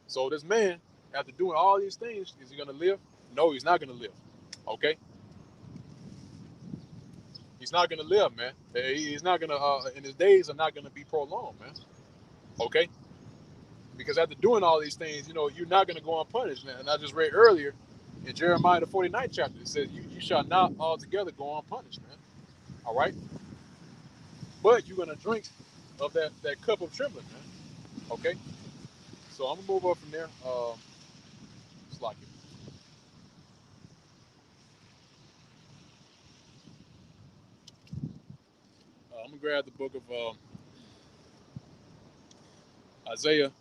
so this man, after doing all these things, is he gonna live? No, he's not gonna live. Okay. He's not gonna live, man. He's not gonna, and his days are not gonna be prolonged, man. Okay, because after doing all these things, you're not gonna go unpunished, man. And I just read earlier in Jeremiah the 49th chapter, it says, "You shall not altogether go unpunished, man." All right, but you're gonna drink of that cup of trembling, man. Okay, so I'm gonna move up from there. It's like it. I'm gonna grab the book of Isaiah.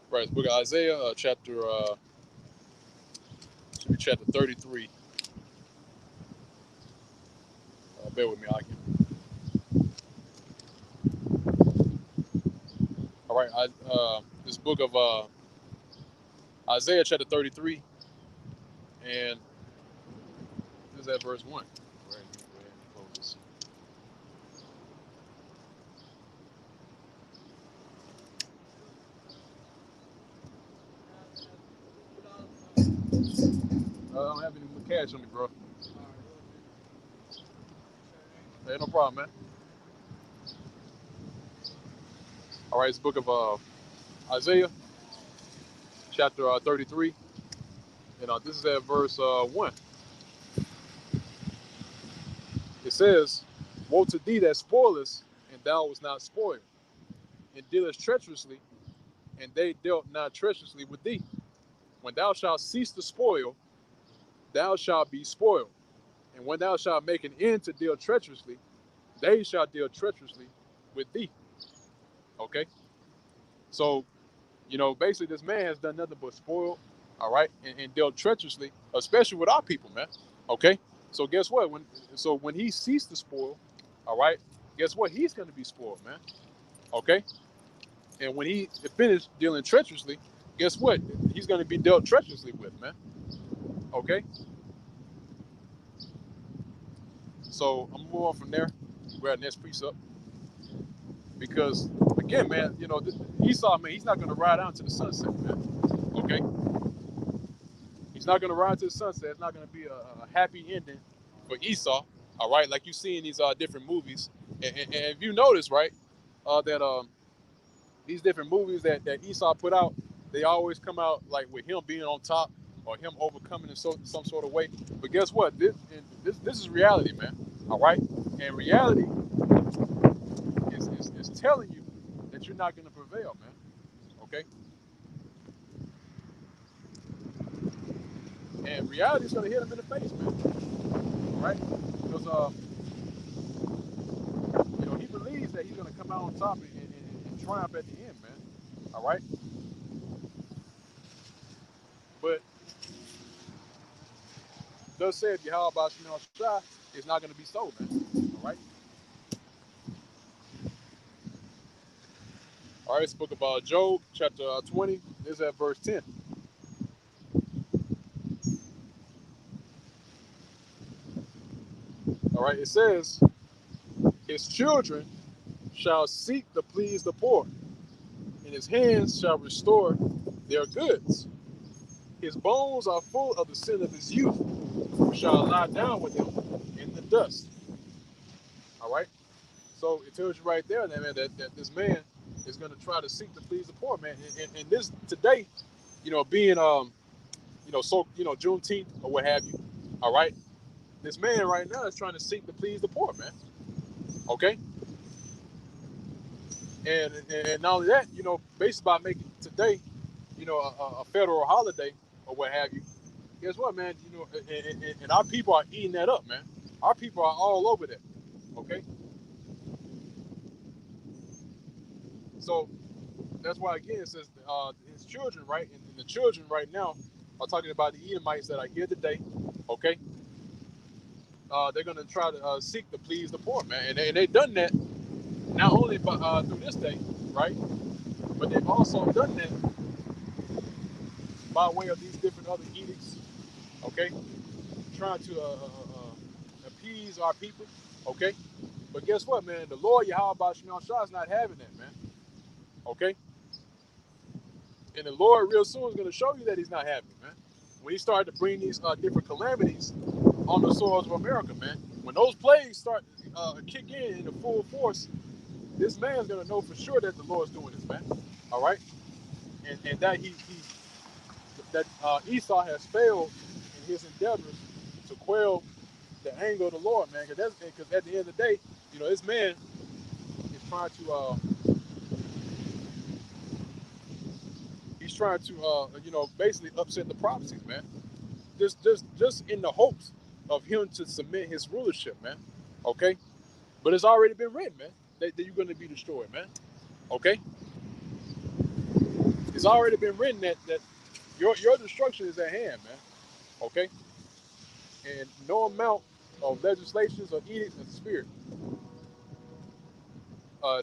Right, the book of Isaiah, chapter 33. Bear with me, I can. All right, this book of Isaiah chapter 33, and this is at verse 1. Go ahead and close this. I don't have any more cash on me, bro. Hey, no problem, man. All right, it's the book of Isaiah chapter 33, and this is at verse 1. It says, "Woe to thee that spoilest, and thou wast not spoiled, and dealest treacherously, and they dealt not treacherously with thee. When thou shalt cease to spoil, thou shalt be spoiled. And when thou shalt make an end to deal treacherously, they shall deal treacherously with thee." Okay? So, basically this man has done nothing but spoil, all right, and dealt treacherously, especially with our people, man. Okay? So guess what? When he ceased to spoil, all right, guess what? He's gonna be spoiled, man. Okay? And when he finished dealing treacherously, guess what? He's gonna be dealt treacherously with, man. Okay? So I'm gonna move on from there. Grab the next precept. Because again, man, Esau, man, he's not gonna ride out to the sunset, man. Okay? He's not gonna ride to the sunset. It's not gonna be a happy ending for Esau. All right, like you see in these different movies. And if you notice, right, that these different movies that Esau put out, they always come out like with him being on top or him overcoming in some sort of way. But guess what? This is reality, man. All right, and reality is telling you that you're not going to prevail, man. Okay, and reality is going to hit him in the face, man. All right, because he believes that he's going to come out on top and triumph at the end, man. All right, but thus said Yahweh Shemel Shah, it's not going to be so, man. All right. All right, it's the book of Job, chapter 20. This is at verse 10. All right, it says, "His children shall seek to please the poor, and his hands shall restore their goods. His bones are full of the sin of his youth, who shall lie down with him in the dust. All right. So it tells you right there, man, that this man is going to try to seek to please the poor, man. And this today, being so Juneteenth or what have you. All right. This man right now is trying to seek to please the poor, man. Okay. And not only that, based by making today, a federal holiday or what have you. Guess what, man? And our people are eating that up, man. Our people are all over that. Okay. So that's why again it says his children, right? And the children right now are talking about the Edomites that are here today. Okay. They're gonna try to seek to please the poor, man, and they've done that not only through this day, right? But they've also done that by way of these different other edicts, okay? Trying to appease our people, okay? But guess what, man? The Lord Yahweh Shemel Shah is not having that, man, okay? And the Lord real soon is going to show you that he's not having it, man. When he started to bring these different calamities on the soils of America, man, when those plagues start kick in the full force, this man's going to know for sure that the Lord's doing this, man, all right? And that Esau has failed in his endeavors to quell the anger of the Lord, man. Because at the end of the day, this man is trying to basically upset the prophecies, man. Just in the hopes of him to submit his rulership, man. Okay, but it's already been written, man, that you're going to be destroyed, man. Okay, it's already been written that your destruction is at hand, man. Okay, and no amount of legislations or edicts in the spirit,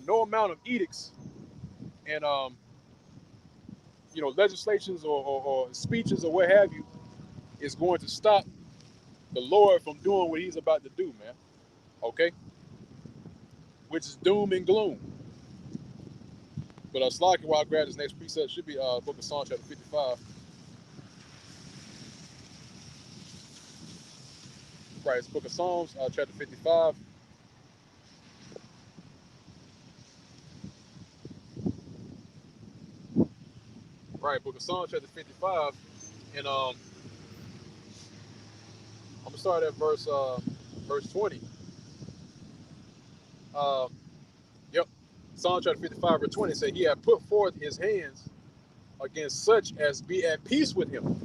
no amount of edicts and legislations or speeches or what have you is going to stop the Lord from doing what he's about to do, man. Okay, which is doom and gloom. But Slaki, while I grab this next precept, should be Book of Psalms chapter 55. Right, it's Book of Psalms chapter 55. Right, Book of Psalms chapter 55, and I'm gonna start at verse 20. Uh, yep, Psalm chapter 55 verse 20 said, "He had put forth his hands against such as be at peace with him.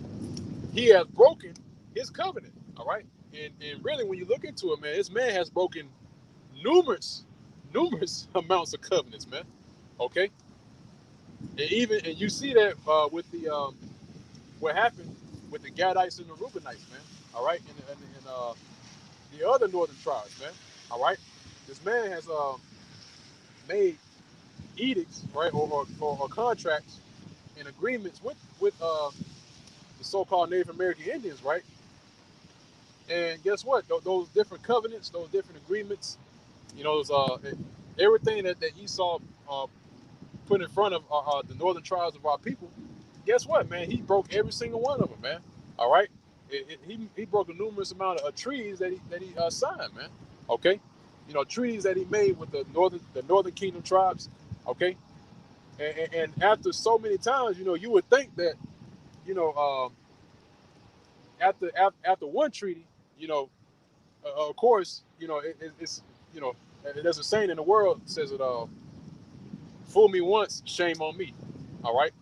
He has broken his covenant." All right, and really, when you look into it, man, this man has broken numerous amounts of covenants, man. Okay, and you see that with the what happened with the Gadites and the Reubenites, man. All right, and the other northern tribes, man. All right, this man has made edicts, right, or contracts and agreements with the so-called Native American Indians, right? And guess what? Those different covenants, those different agreements, those everything that Esau put in front of the northern tribes of our people. Guess what, man? He broke every single one of them, man. All right, he broke a numerous amount of treaties that he signed, man. Okay, treaties that he made with the northern kingdom tribes. Okay, and after so many times, you would think that you know after one treaty, of course, it's there's a saying in the world that says it fool me once, shame on me. All right,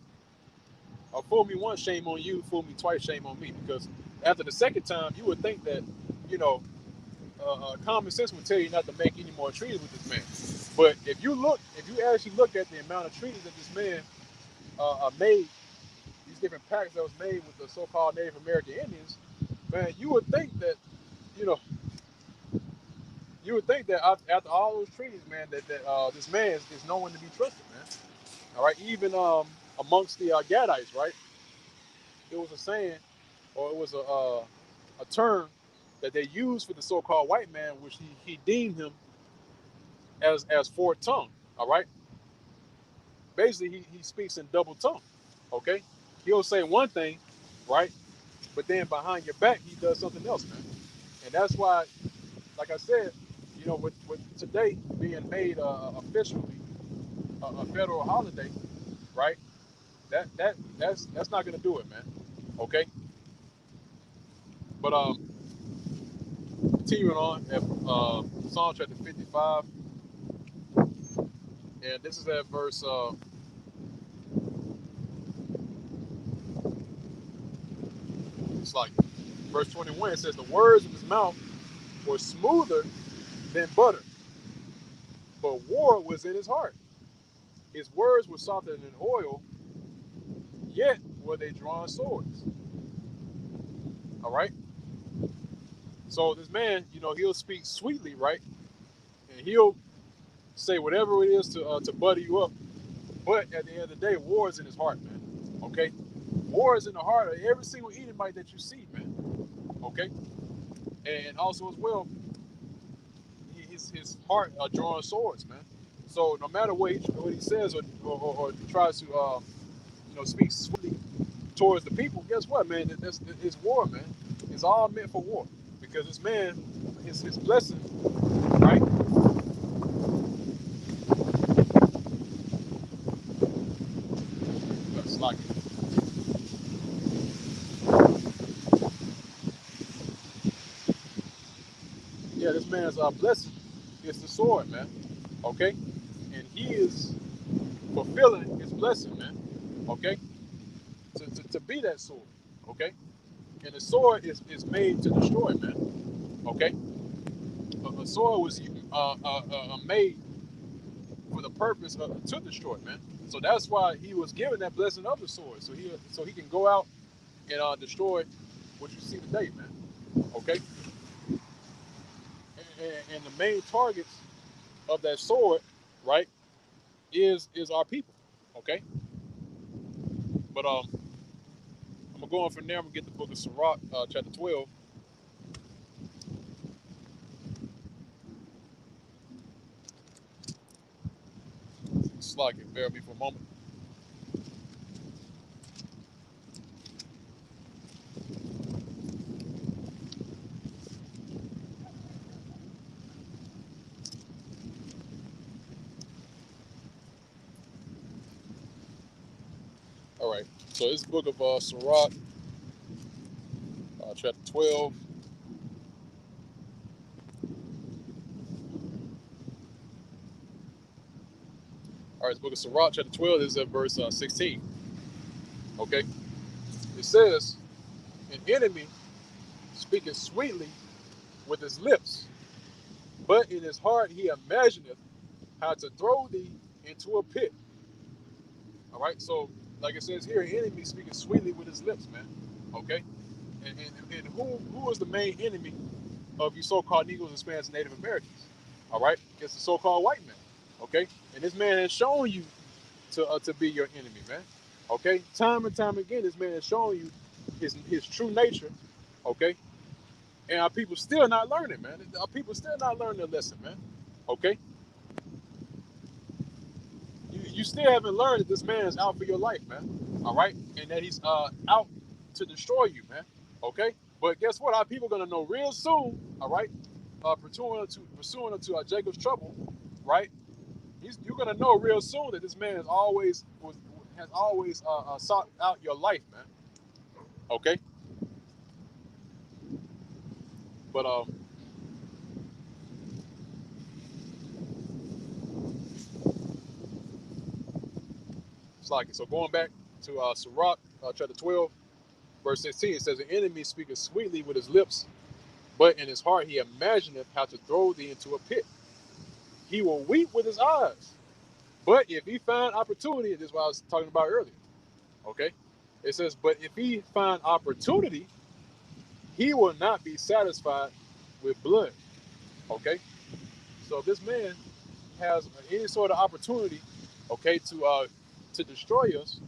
fool me once, shame on you. Fool me twice, shame on me. Because after the second time, you would think that you know common sense would tell you not to make any more treaties with this man. But if you actually look at the amount of treaties that this man made, these different pacts that was made with the so-called Native American Indians, man, you would think that, you know, after all those treaties, man, that this man is no one to be trusted, man. All right, even amongst the Gadites, right? It was a saying, or it was a term that they used for the so-called white man, which he deemed him as forked tongue. All right, basically he speaks in double tongue. Okay, he'll say one thing, right, but then behind your back he does something else, man. And that's why, like I said, with today being made officially a federal holiday, right? That's not gonna do it, man. Okay, but continuing on at Psalm chapter 55, and this is at verse it's like verse 21. It says, "The words of his mouth were smoother than butter, but war was in his heart. His words were softer than oil, yet were they drawn swords." All right. So this man, he'll speak sweetly, right, and he'll say whatever it is to butter you up. But at the end of the day, war is in his heart, man. Okay, war is in the heart of every single Edomite that you see, man. Okay, and also as well, his heart are drawing swords, man. So no matter what he says or tries to speak sweetly towards the people, guess what, man? It's war, man. It's all meant for war because this man, his blessing, right? It's like, yeah, this man's blessing is the sword, man. Okay, and he is fulfilling his blessing, man. Okay, to be that sword. Okay, and the sword is made to destroy, man. Okay, a sword was made for the purpose to destroy, man. So that's why he was given that blessing of the sword, so he can go out and destroy what you see today, man. Okay, and the main targets of that sword, right, is our people. Okay, but I'm gonna go on from there. I'm gonna get the book of Sirach, chapter 12. Slug it. Bear with me for a moment. All right. So this book of Sirach, chapter 12. All right, this book of Sirach, chapter 12 is at verse 16. Okay. It says, "An enemy speaketh sweetly with his lips, but in his heart he imagineth how to throw thee into a pit." All right. So, like it says here, an enemy speaking sweetly with his lips, man. Okay. And who is the main enemy of you so-called Negroes, Hispanics, and Native Americans? All right. It's the so-called white man. Okay. And this man has shown you to be your enemy, man. Okay, time and time again, this man has shown you his true nature. Okay, and our people still not learning, man. Our people still not learning their lesson, man. Okay, you still haven't learned that this man is out for your life, man. All right, and that he's out to destroy you, man. Okay, but guess what? Our people are gonna know real soon. All right, pursuing to Jacob's trouble, right? You're gonna know real soon that this man has always sought out your life, man. Okay, but it's like it. So going back to Sirach, chapter 12, verse 16, it says, "The enemy speaketh sweetly with his lips, but in his heart he imagineth how to throw thee into a pit. He will weep with his eyes, but if he find opportunity," this is what I was talking about earlier. Okay, it says, "But if he find opportunity, he will not be satisfied with blood." Okay, so if this man has any sort of opportunity, okay, to destroy us,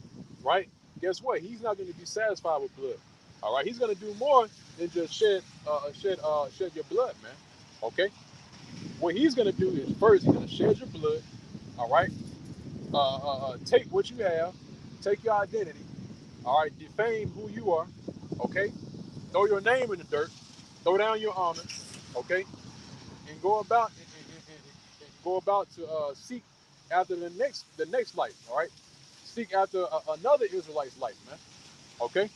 right? Guess what? He's not going to be satisfied with blood. All right, he's going to do more than just shed your blood, man. Okay, what he's going to do is first he's going to shed your blood. All right, take what you have, take your identity, all right, defame who you are, okay? Throw your name in the dirt, throw down your honor, okay? And go about and go about to seek after the next life, all right? Seek after another Israelite's life, man, okay?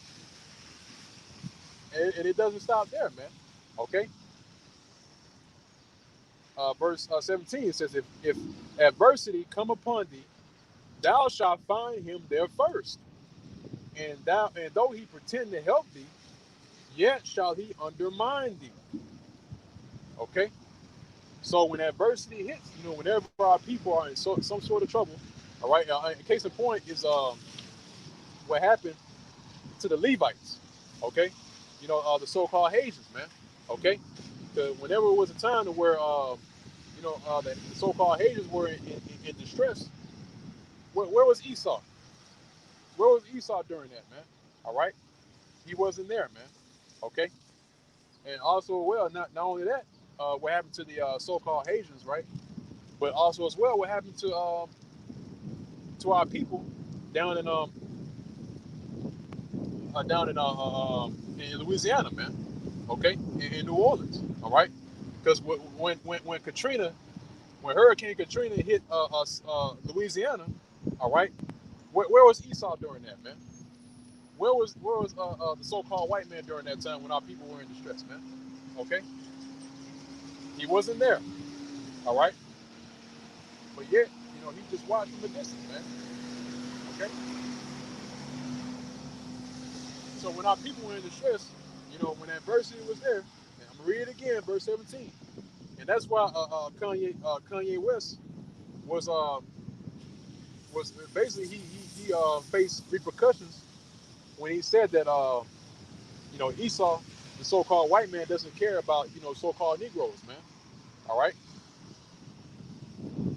And it doesn't stop there, man, okay? Verse 17 says, if adversity come upon thee, thou shalt find him there first, and though he pretend to help thee, yet shall he undermine thee. Okay. So when adversity hits, whenever our people are in some sort of trouble, all right. In case in point is what happened to the Levites. Okay. The so-called Haitians, man. Okay. Whenever it was a time to where the so-called Haitians were in distress, where was Esau? Where was Esau during that, man? All right. He wasn't there, man. Okay. And also, well, not only that, what happened to the so-called Haitians, right? But also as well, what happened to our people down in Louisiana, man. Okay, in New Orleans, all right. Because when Katrina, when Hurricane Katrina hit Louisiana, all right, where was Esau during that, man? Where was the so-called white man during that time when our people were in distress, man? Okay, he wasn't there, all right. But yet, he just watched from a distance, man. Okay. So when our people were in distress, when adversity was there, and I'm gonna read it again, verse 17, and that's why Kanye West was was basically he faced repercussions when he said that Esau, the so-called white man, doesn't care about so-called Negroes, man. All right,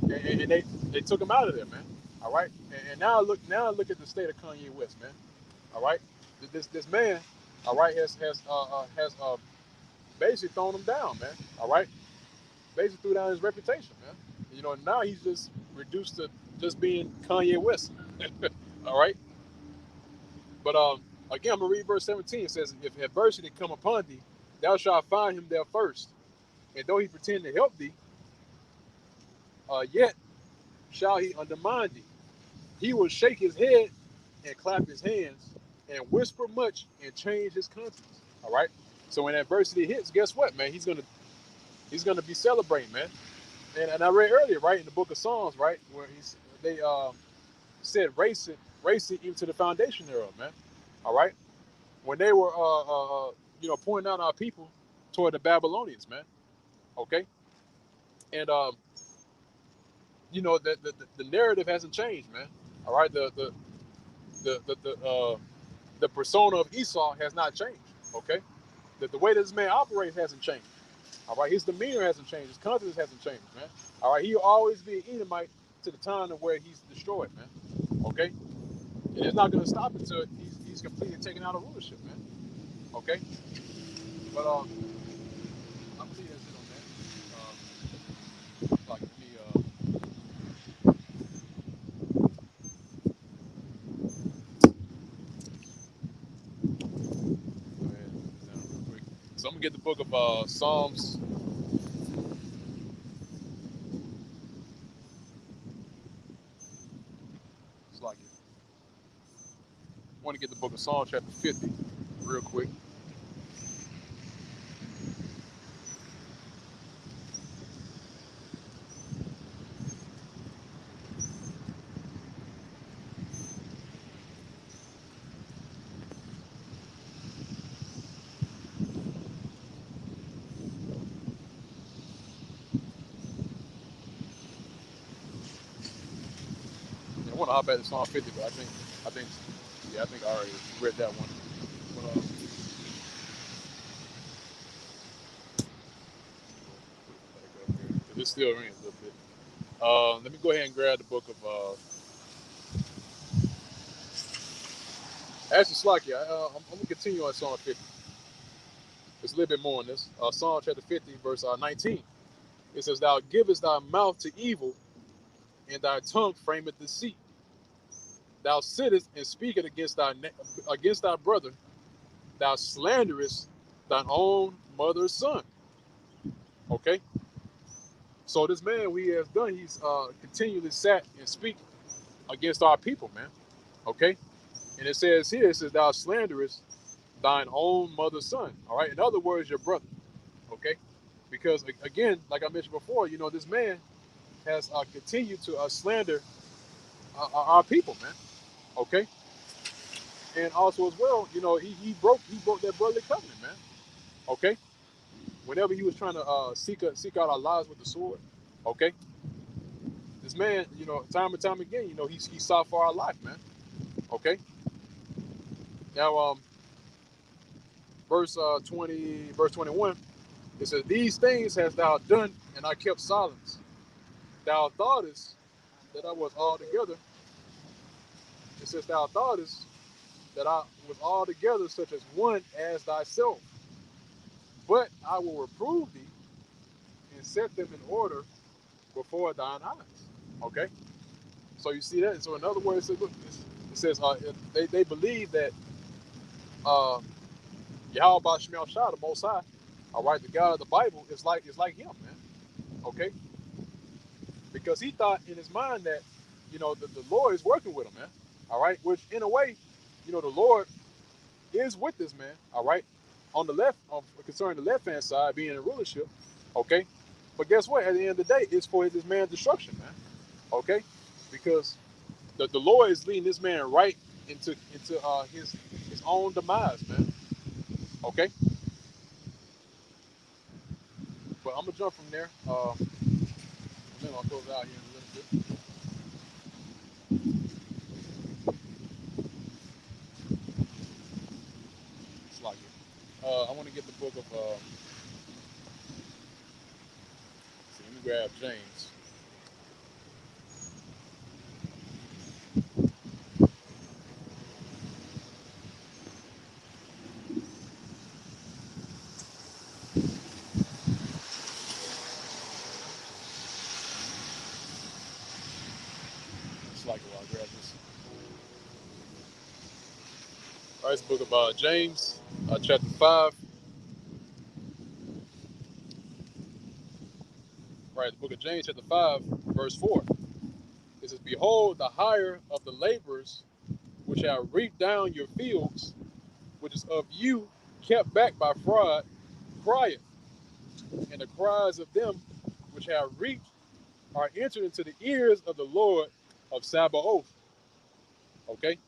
and they took him out of there, man. All right, and now look at the state of Kanye West, man. All right, this man, all right, has basically thrown him down, man. All right, basically threw down his reputation, man. Now he's just reduced to just being Kanye West. All right, but again, I'm gonna read verse 17. It says, "If adversity come upon thee, thou shalt find him there first, and though he pretend to help thee, yet shall he undermine thee. He will shake his head and clap his hands and whisper much and change his countenance." All right. So when adversity hits, guess what, man? He's gonna be celebrating, man. And I read earlier, right, in the book of Psalms, right, where they said race it into the foundation thereof, man. All right. When they were pointing out our people toward the Babylonians, man. Okay. And the narrative hasn't changed, man. All right. The persona of Esau has not changed. Okay. The way this man operates hasn't changed. All right. His demeanor hasn't changed. His confidence hasn't changed, man. All right. He'll always be an Edomite to the time of where he's destroyed, man. Okay. And it's not going to stop until he's completely taken out of rulership, man. Okay. But I believe that's it on that. Like me, go ahead down real quick. So I'm gonna get the book of Psalms. It's like I want to get the book of Psalms chapter 50 real quick. I want to hop back to Psalm 50, but I think I already read that one. But, it's still rings a little bit. Let me go ahead and grab the book of. Actually, Slacky, I'm gonna continue on Psalm 50. There's a little bit more on this. Psalm chapter 50, verse 19. It says, "Thou givest thy mouth to evil, and thy tongue frameth deceit. Thou sittest and speakest against thy brother. Thou slanderest thine own mother's son. Okay? So this man, we has done, he's continually sat and speak against our people, man. Okay? And it says here, it says, thou slanderest thine own mother's son. All right? In other words, your brother. Okay? Because, again, like I mentioned before, this man has continued to slander our people, man. Okay? And also as well, he broke that brotherly covenant, man. Okay? Whenever he was trying to seek out our lives with the sword, okay? This man, time and time again, he sought for our life, man. Okay? Now, verse 21, it says, these things hast thou done, and I kept silence. Thou thoughtest that I was altogether. It says, thou thoughtest that I was altogether such as one as thyself. But I will reprove thee and set them in order before thine eyes. Okay? So you see that? So in other words, look, it says they believe that Yahweh Shemel Shah, the Most High, all right, the God of the Bible, is like him, man. Okay? Because he thought in his mind that, the Lord is working with him, man. All right? Which in a way, the Lord is with this man, all right? On the left, concerning the left-hand side, being in rulership, okay? But guess what? At the end of the day, it's for this man's destruction, man. Okay? Because the Lord is leading this man right into his own demise, man. Okay? But I'm gonna jump from there. Then I'll close out here in a little bit. It's like it. I want to get the book of. See, let me grab James. It's like it. I'll grab this. All right, it's the book of James, chapter 5. Right, the book of James, chapter 5, verse 4. It says, behold, the hire of the laborers which have reaped down your fields, which is of you kept back by fraud, crieth, and the cries of them which have reaped are entered into the ears of the Lord of Sabaoth. Okay?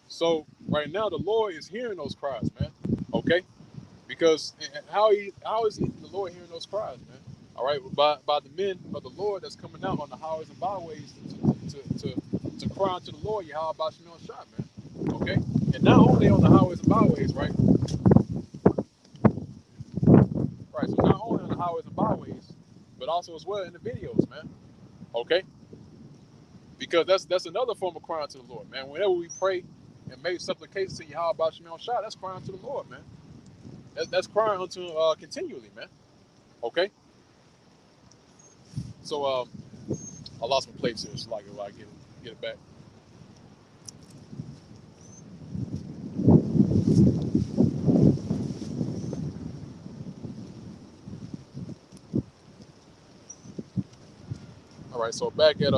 So right now the Lord is hearing those cries, man. Okay? Because how is the Lord hearing those cries, man? All right, by the men of the Lord that's coming out on the highways and byways to cry unto the Lord, Yahweh Bashimel Shah, man. Okay? And not only on the highways and byways, right? Right, so not only on the highways and byways, but also as well in the videos, man. Okay? Because that's another form of crying to the Lord, man. Whenever we pray and make supplications to Yahweh Bashimel Shah, that's crying to the Lord, man. That's crying unto continually, man. Okay? So I lost my plates here, so like if I get it back. All right, so back at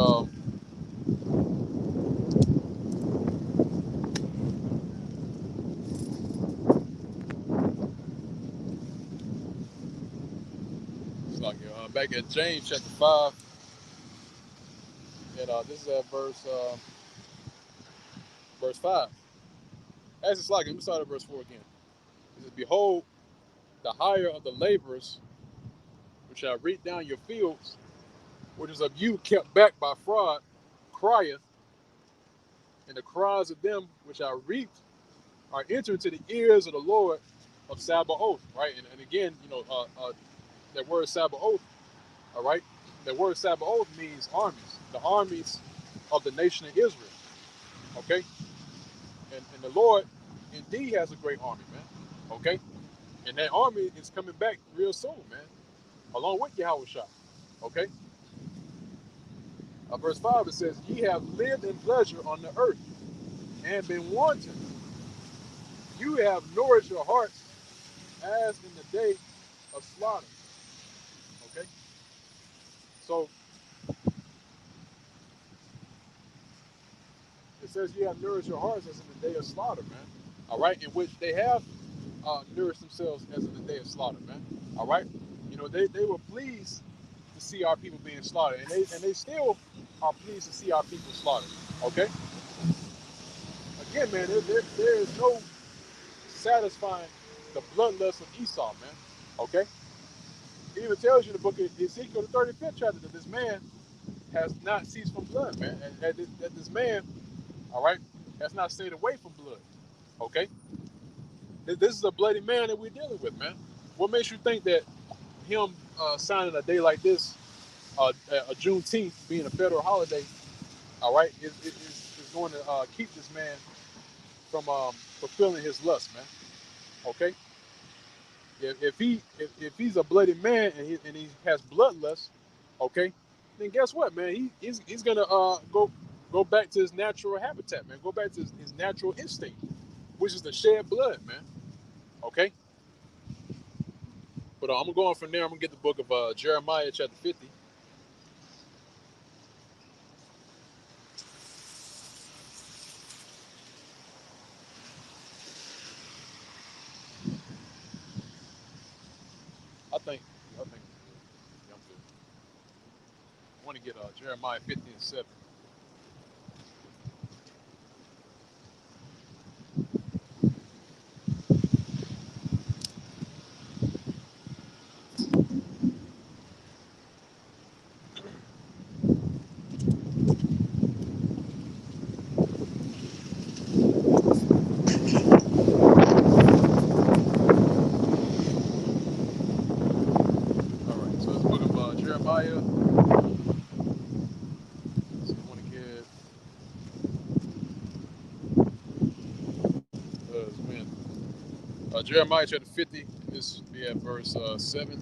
back at James chapter 5, and this is at verse 5. As it's like, let me start at verse 4 again. It says, behold, the hire of the laborers which shall reap down your fields, which is of you kept back by fraud, crieth, and the cries of them which are reaped are entered to the ears of the Lord of Sabaoth, right? And again, that word Sabaoth, all right? That word Sabaoth means armies, the armies of the nation of Israel, okay? And the Lord indeed has a great army, man, okay? And that army is coming back real soon, man, along with Yahweh Shah, okay? Verse 5, it says, ye have lived in pleasure on the earth and been wanton. You have nourished your hearts as in the day of slaughter. Okay? So it says you have nourished your hearts as in the day of slaughter, man. All right? In which they have nourished themselves as in the day of slaughter, man. All right? You know, they were pleased to see our people being slaughtered. And they still are pleased to see our people slaughtered. Okay? Again, man, there is no satisfying the bloodlust of Esau, man. Okay? It even tells you in the book of Ezekiel, the 35th chapter, that this man has not ceased from blood, man. And that this man, all right, has not stayed away from blood. Okay? This is a bloody man that we're dealing with, man. What makes you think that him signing a day like this, a Juneteenth being a federal holiday, all right, is going to keep this man from fulfilling his lust, man? Okay? If he's a bloody man and he has bloodlust, okay, then guess what, man? He's gonna go back to his natural habitat, man. Go back to his natural instinct, which is to shed blood, man. Okay. But I'm gonna go on from there. I'm gonna get the book of Jeremiah chapter 50. I think yeah, I'm good. I want to get Jeremiah 50 and 7. All right. So it's the book of Jeremiah. So I want to get man. Jeremiah chapter 50. This should be at verse 7.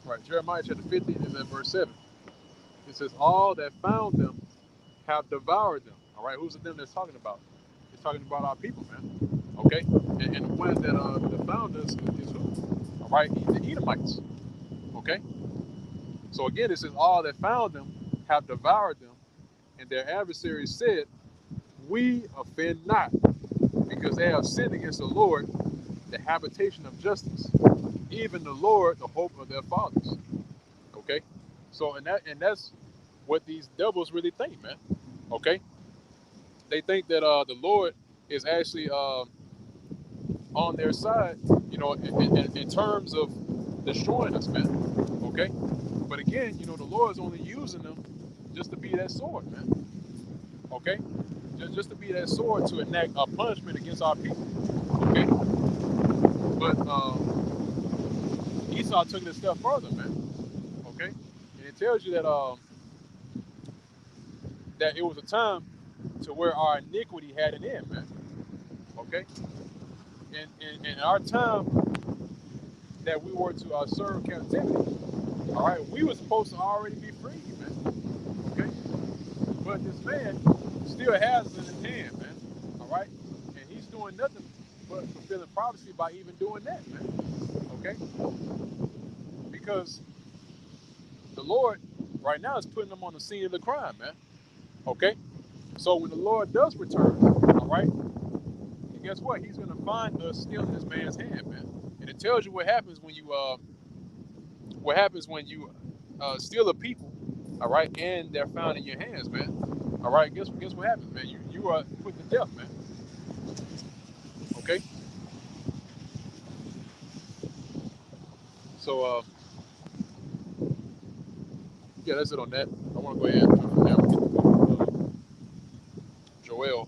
Right, Jeremiah chapter 50 is at verse 7. It says, all that found them have devoured them. All right, who's the them that's talking about? It's talking about our people, man. Okay? And the ones that found us is who? All right, the Edomites. Okay? So again, it says, all that found them have devoured them, and their adversaries said, we offend not, because they have sinned against the Lord, the habitation of justice, even the Lord, the hope of their fathers. Okay? So and that's what these devils really think, man. Okay? They think that the Lord is actually on their side, you know, in terms of destroying us, man. Okay? But again, you know, the Lord is only using them just to be that sword, man. Okay? Just to be that sword to enact a punishment against our people. Okay? But Esau took it a step further, man. Okay? And it tells you that it was a time to where our iniquity had an end, man. Okay? In our time that we were to serve captivity, all right, we were supposed to already be free, man. Okay? But this man still has it in his hand, man. All right? And he's doing nothing but fulfilling prophecy by even doing that, man. Okay? Because the Lord right now is putting them on the scene of the crime, man. Okay? So when the Lord does return, all right, and guess what? He's gonna find us still in this man's hand, man. And it tells you what happens when you steal a people, all right, and they're found in your hands, man. All right, guess what happens, man? You are put to death, man. Okay, so yeah, that's it on that. I want to go ahead and from there get the book of Joel.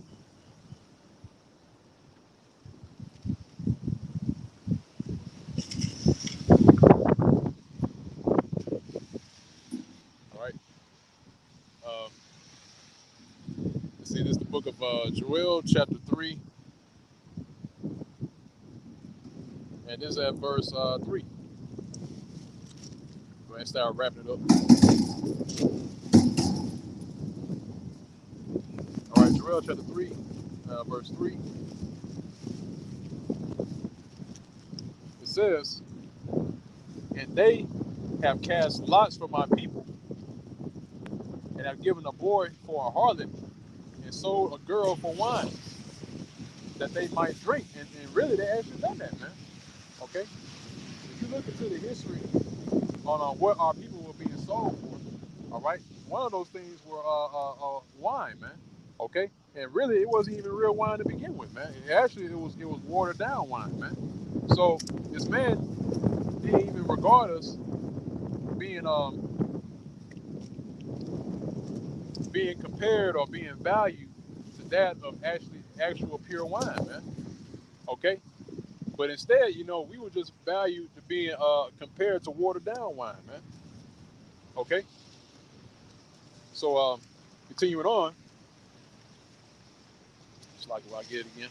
All right, um, let's see. This is the book of Joel, chapter 3, and this is at verse 3. and start wrapping it up. All right, Joel chapter 3, verse 3. It says, "And they have cast lots for my people, and have given a boy for a harlot, and sold a girl for wine, that they might drink." And really, they actually done that, man. Okay? If you look into the history on what our people were being sold for, all right, one of those things were wine, man. Okay? And really, it wasn't even real wine to begin with, man. It was watered down wine, man. So this man didn't even regard us being being compared or being valued to that of actual pure wine, man. Okay? But instead, we were just valued to being compared to watered down wine, man. Okay? So continuing on, it's like, will I get it again?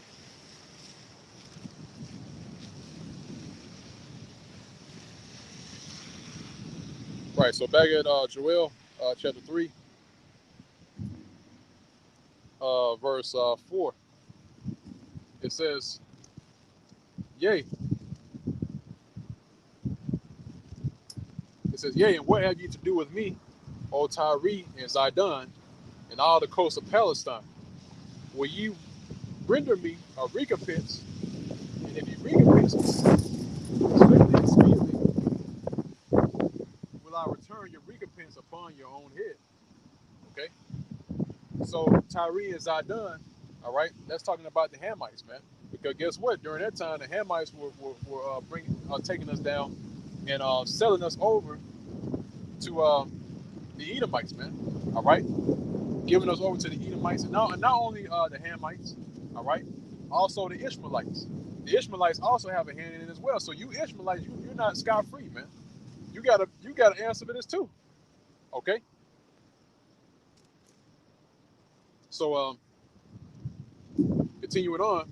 Right, so back at Joel chapter 3, verse 4, it says, "Yea," it says, "Yea, and what have you to do with me, O Tyre and Zidon, and all the coasts of Palestine? Will you render me a recompense? And if you recompense me swiftly and speedily, will I return your recompense upon your own head." Okay? So Tyre and Zidon, all right, that's talking about the Hamites, man. Because guess what? During that time, the Hamites were taking us down and selling us over to the Edomites, man. All right, giving us over to the Edomites, and not only the Hamites, all right, also the Ishmaelites. The Ishmaelites also have a hand in it as well. So you Ishmaelites, you're not scot free, man. You gotta answer for this too. Okay. So continuing on,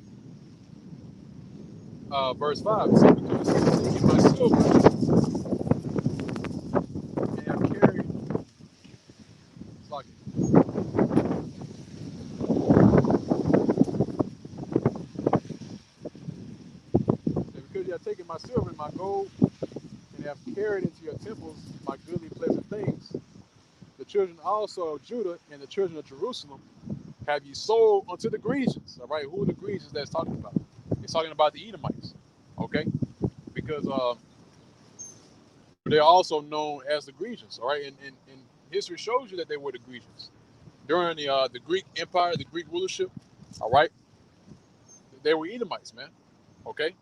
verse 5. So because you have taken my silver and have carried, it's like, because you have taken my silver and my gold and have carried into your temples my goodly pleasant things, the children also of Judah and the children of Jerusalem have you sold unto the Grecians. All right, who are the Grecians that's talking about? It's talking about the Edomites. Okay, because they're also known as the Grecians. All right, and history shows you that they were the Grecians during the Greek Empire, the Greek rulership. All right, they were Edomites, man. Okay,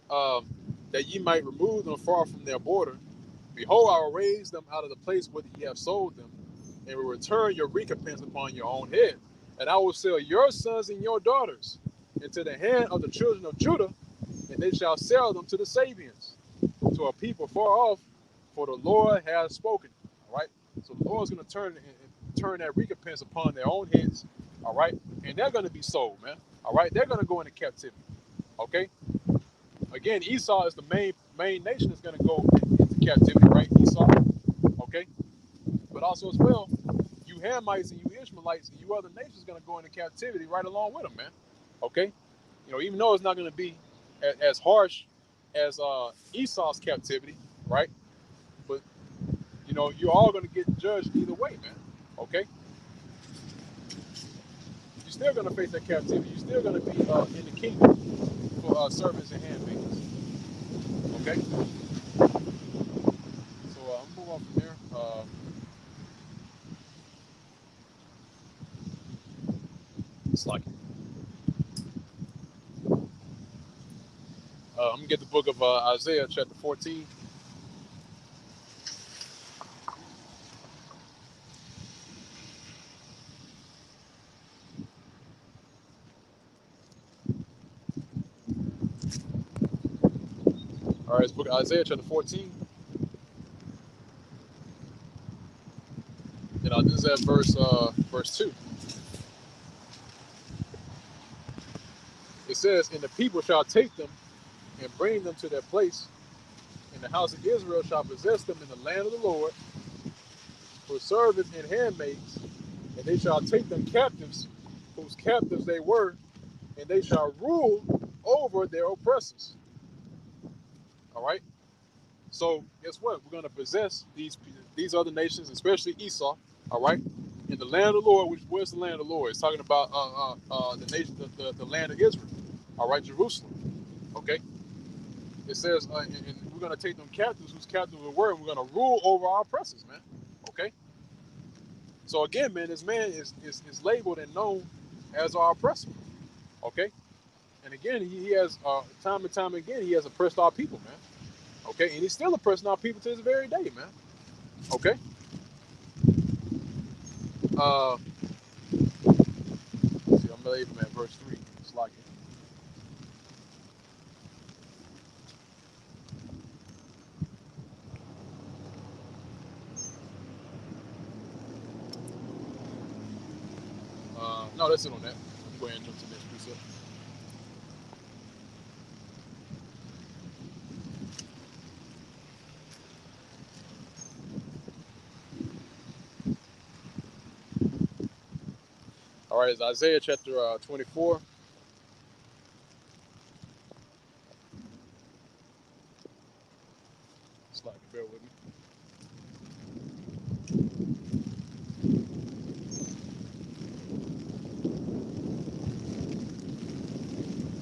um, that ye might remove them far from their border. Behold, I will raise them out of the place where ye have sold them, and will return your recompense upon your own head. And I will sell your sons and your daughters into the hand of the children of Judah, and they shall sell them to the Sabians, to a people far off, for the Lord has spoken. All right. So the Lord's going to turn that recompense upon their own heads. All right. And they're going to be sold, man. All right. They're going to go into captivity. Okay. Again, Esau is the main nation that's going to go into captivity, right? Esau. Okay. But also as well, you Hamites and you Ishmaelites and you other nations are going to go into captivity right along with them, man. Okay. Even though it's not going to be as harsh as Esau's captivity, right? But you're all going to get judged either way, man. Okay. You're still going to face that captivity. You're still going to be in the kingdom for servants and handmaids. Okay. So I'm gonna move on from there. It's like I'm gonna get the book of Isaiah chapter 14. All right, it's book of Isaiah chapter 14. And this is at verse 2. It says, "And the people shall take them and bring them to their place, And the house of Israel shall possess them in the land of the Lord for servants and handmaids, and they shall take them captives, whose captives they were, and they shall rule over their oppressors. All right. So guess what? We're going to possess these other nations, especially Esau. All right. In the land of the Lord, which where's the land of the Lord? It's talking about the nation, the land of Israel. All right, Jerusalem. Okay. It says, and we're going to take them captives, whose captives we were, and we're going to rule over our oppressors, man. Okay. So again, man, this man is labeled and known as our oppressor. Okay. And again, he has time and time again, he has oppressed our people, man. Okay, and he's still oppressing our people to this very day, man. Okay. Uh, let's see, I'm not even at verse 3. It's like it. No, that's it on that. I'm going to jump to the next precept. All right, it's Isaiah chapter 24. It's like it. Bear with me.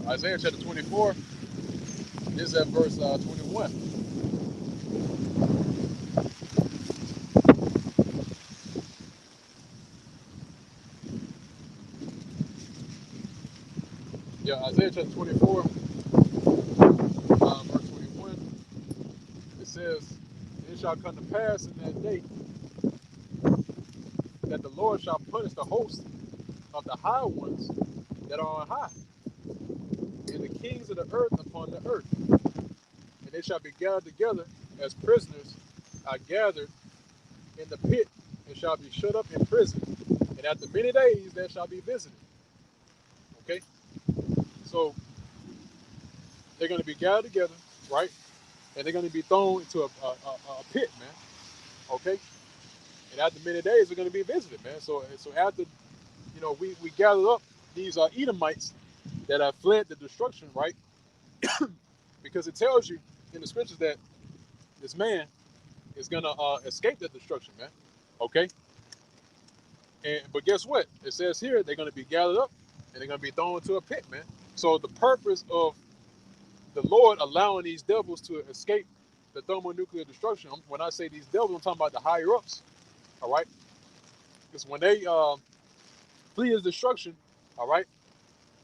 Isaiah chapter 24. This is at verse 21. Yeah, Isaiah chapter 24, verse 21. It says, "It shall come to pass in that day that the Lord shall punish the host of the high ones that are on high, and the kings of the earth upon the earth. And they shall be gathered together as prisoners are gathered in the pit, and shall be shut up in prison. And after many days they shall be visited." Okay? So they're going to be gathered together, right? And they're going to be thrown into a pit, man. Okay? And after many days they're going to be visited, man. So after, we gathered up these Edomites that have fled the destruction, right? Because it tells you in the scriptures that this man is going to escape the destruction, man. Okay? But guess what? It says here they're going to be gathered up and they're going to be thrown into a pit, man. So the purpose of the Lord allowing these devils to escape the thermonuclear destruction, when I say these devils, I'm talking about the higher ups, all right? Because when they flee his destruction, all right,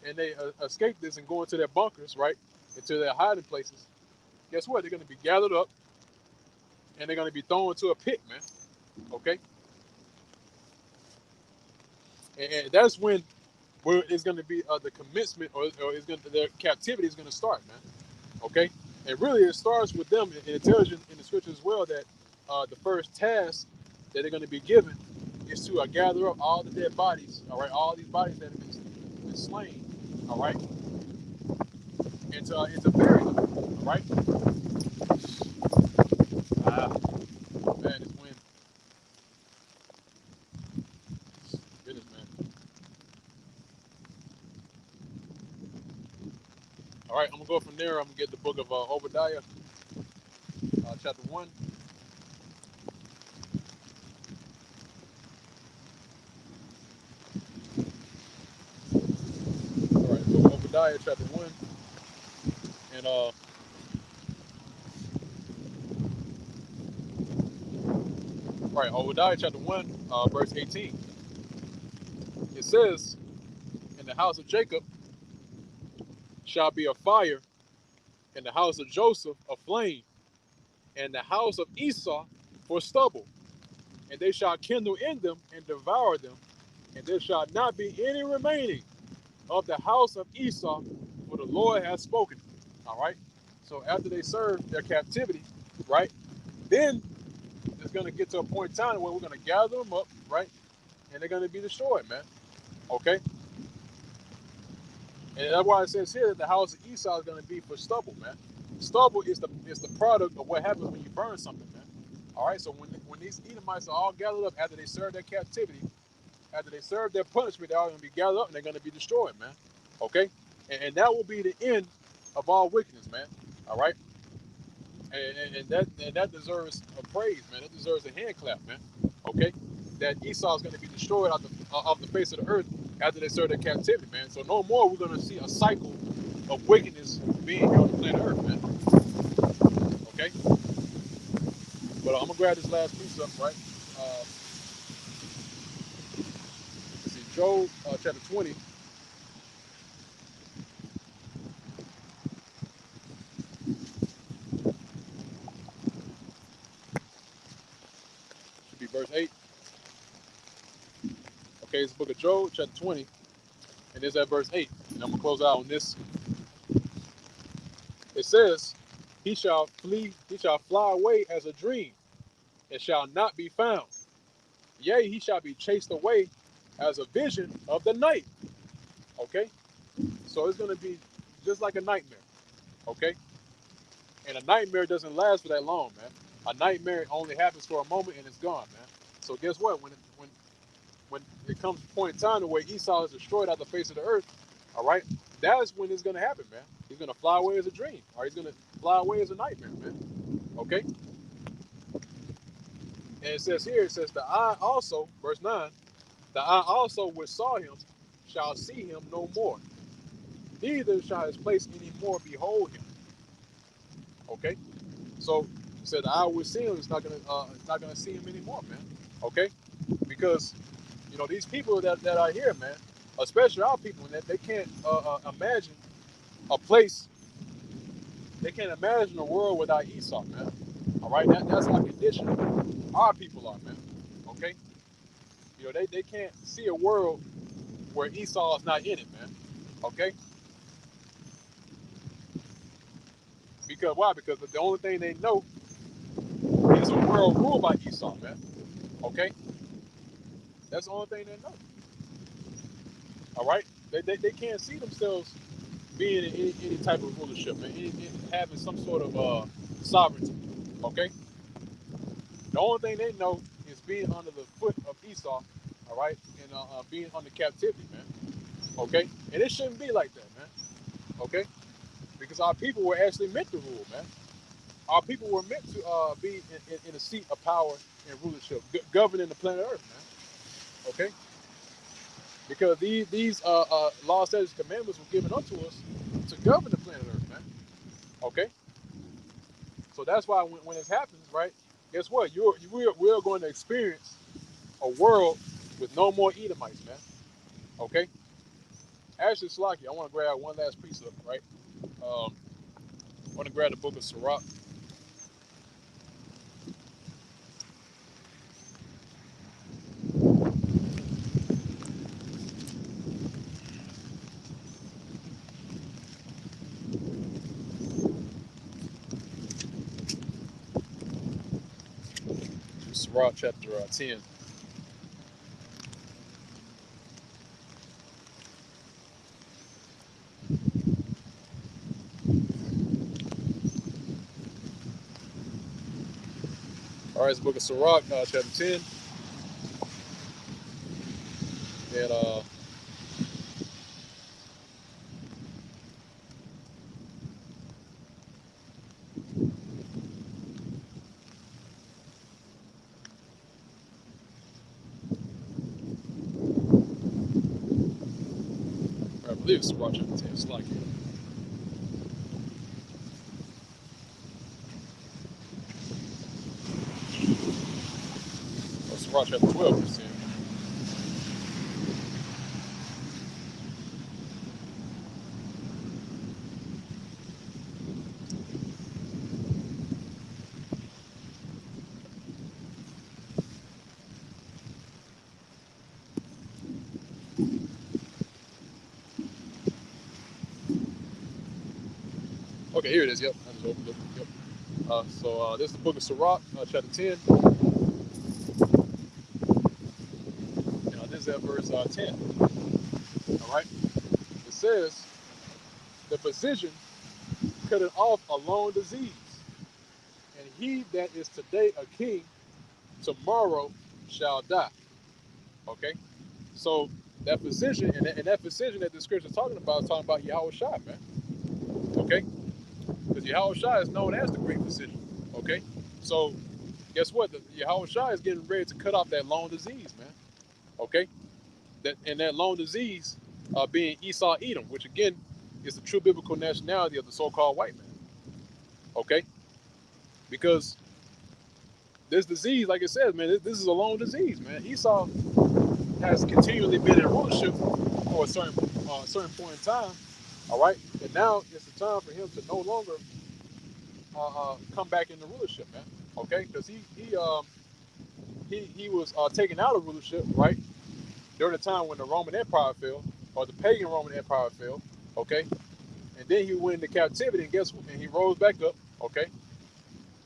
and they escape this and go into their bunkers, right, into their hiding places, guess what? They're going to be gathered up and they're going to be thrown into a pit, man, okay? And that's when where it's going to be the commencement, or it's going to, their captivity is going to start, man. Okay, and really it starts with them, and it tells you in the scripture as well that the first task that they're going to be given is to gather up all the dead bodies. All right, all these bodies that have been slain. All right, and to bury them. All right. Man, it's wind. Goodness, man. All right, I'm gonna go from there. I'm gonna get the book of Obadiah, chapter 1. All right, so Obadiah chapter 1, and all right, Obadiah chapter 1, verse 18. It says, "In the house of Jacob shall be a fire, and the house of Joseph a flame, and the house of Esau for stubble. And they shall kindle in them and devour them, and there shall not be any remaining of the house of Esau, for the Lord has spoken." All right. So after they serve their captivity, right, then it's going to get to a point in time where we're going to gather them up, right, and they're going to be destroyed, man. Okay. And that's why it says here that the house of Esau is going to be for stubble, man. Stubble is the product of what happens when you burn something, man. All right, so when these Edomites are all gathered up after they serve their captivity, after they serve their punishment, they're all going to be gathered up and they're going to be destroyed, man. Okay, and that will be the end of all wickedness, man. All right, and that deserves a praise, man. It deserves a hand clap, man. Okay, that Esau is going to be destroyed off the face of the earth after they serve their captivity, man. So no more we're going to see a cycle of wickedness being here on the planet Earth, man. Okay, but I'm gonna grab this last piece up, right? Let's see, Job chapter 20. Should be verse 8. Okay, it's the book of Job chapter 20, and it's at verse 8. And I'm gonna close out on this. It says, he shall fly away as a dream, and shall not be found. Yea, he shall be chased away as a vision of the night. Okay, so it's gonna be just like a nightmare. Okay, and a nightmare doesn't last for that long, man. A nightmare only happens for a moment and it's gone, man. So guess what? When it comes to a point in time where Esau is destroyed out the face of the earth, all right, that's when it's gonna happen, man. He's gonna fly away as a dream, or he's gonna fly away as a nightmare, man. Okay. And it says here, it says the eye also, verse 9, the eye also which saw him shall see him no more. Neither shall his place any more behold him. Okay. So he said the eye will see him is not gonna see him anymore, man. Okay, because these people that are here, man, especially our people, that they can't imagine a place. They can't imagine a world without Esau, man. All right, that's how conditioned our people are, man. Okay, they can't see a world where Esau is not in it, man. Okay, because why? Because the only thing they know is a world ruled by Esau, man. Okay, that's the only thing they know. All right, they can't see themselves being in any type of rulership, man, having some sort of sovereignty. Okay, the only thing they know is being under the foot of Esau. All right, and being under captivity, man. Okay, and it shouldn't be like that, man. Okay, because our people were actually meant to rule, man. Our people were meant to be in a seat of power and rulership, governing the planet Earth, man. Okay, because these laws, statutes, commandments were given unto us to govern the planet Earth, man. Okay, so that's why when this happens, right? Guess what? We're going to experience a world with no more Edomites, man. Okay. Actually, Slaki, I want to grab one last piece of it, right? I want to grab the book of Sirach. Sirach chapter 10. All right, it's the book of Sirach, chapter 10. And I believe it's Sirach chapter 10. Slaki. Oh, Sirach chapter 12, verse 10. Okay, here it is. Yep, I just opened it. Yep. So this is the book of Sirach, chapter 10. This is at verse 10. All right. It says, the physician cutting off a long disease. And he that is today a king, tomorrow shall die. Okay? So that physician, and that physician that the scripture is talking about is talking about Yahweh Shai, man. Okay? Because Yahweh Shai is known as the great physician. Okay? So guess what? Yahweh Shai is getting ready to cut off that long disease, man. Okay? That long disease being Esau Edom, which again is the true biblical nationality of the so-called white man. Okay? Because this disease, like it says, man, this is a long disease, man. Esau has continually been in rulership for a certain point in time. All right, and now it's the time for him to no longer come back into rulership, man. Okay, because he was taken out of rulership, right, during the time when the Roman Empire fell, or the pagan Roman Empire fell. Okay, and then he went into captivity, and guess what? And he rose back up. Okay,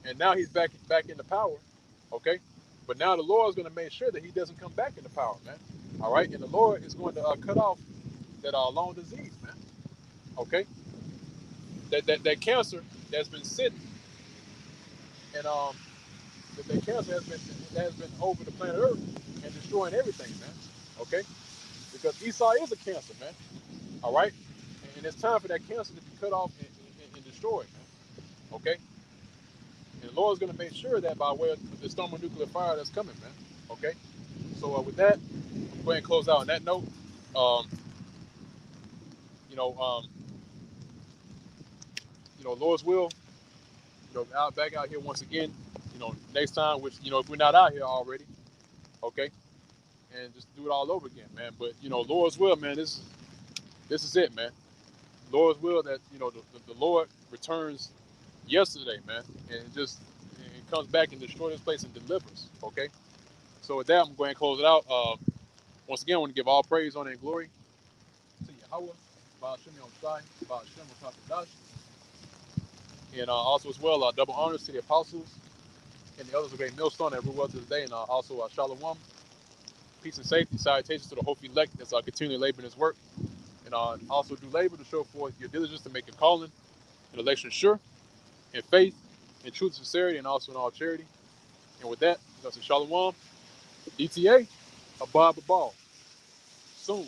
and now he's back into power. Okay, but now the Lord is going to make sure that he doesn't come back into power, man. All right, and the Lord is going to cut off that long disease, man. Okay, that cancer that's been sitting, and that cancer has been over the planet Earth and destroying everything, man. Okay, because Esau is a cancer, man. All right, and it's time for that cancer to be cut off and destroyed, man. Okay, and the Lord's going to make sure that by way of the thermonuclear fire that's coming, man. Okay, so with that, I'm going to close out on that note. Um, you know, um, Lord's will. Back out here once again. Next time, which if we're not out here already, okay, and just do it all over again, man. But Lord's will, man. This is it, man. Lord's will that the Lord returns yesterday, man, and just and comes back and destroys this place and delivers. Okay. So with that, I'm going to close it out. Once again, I want to give all praise, honor, and glory to Yahweh, Baal Shem Yom Shai, Baal Shem Rakatadash, and also as well double honors to the apostles and the others of great millstone that rule us this day, and also Shalom, peace and safety, salutations to the hopefully elect that's continuing to labor in his work, and also do labor to show forth your diligence to make your calling and election sure, in faith, in truth, sincerity, and also in all charity. And with that, that's a Shalom, DTA, Abba Babal. Soon.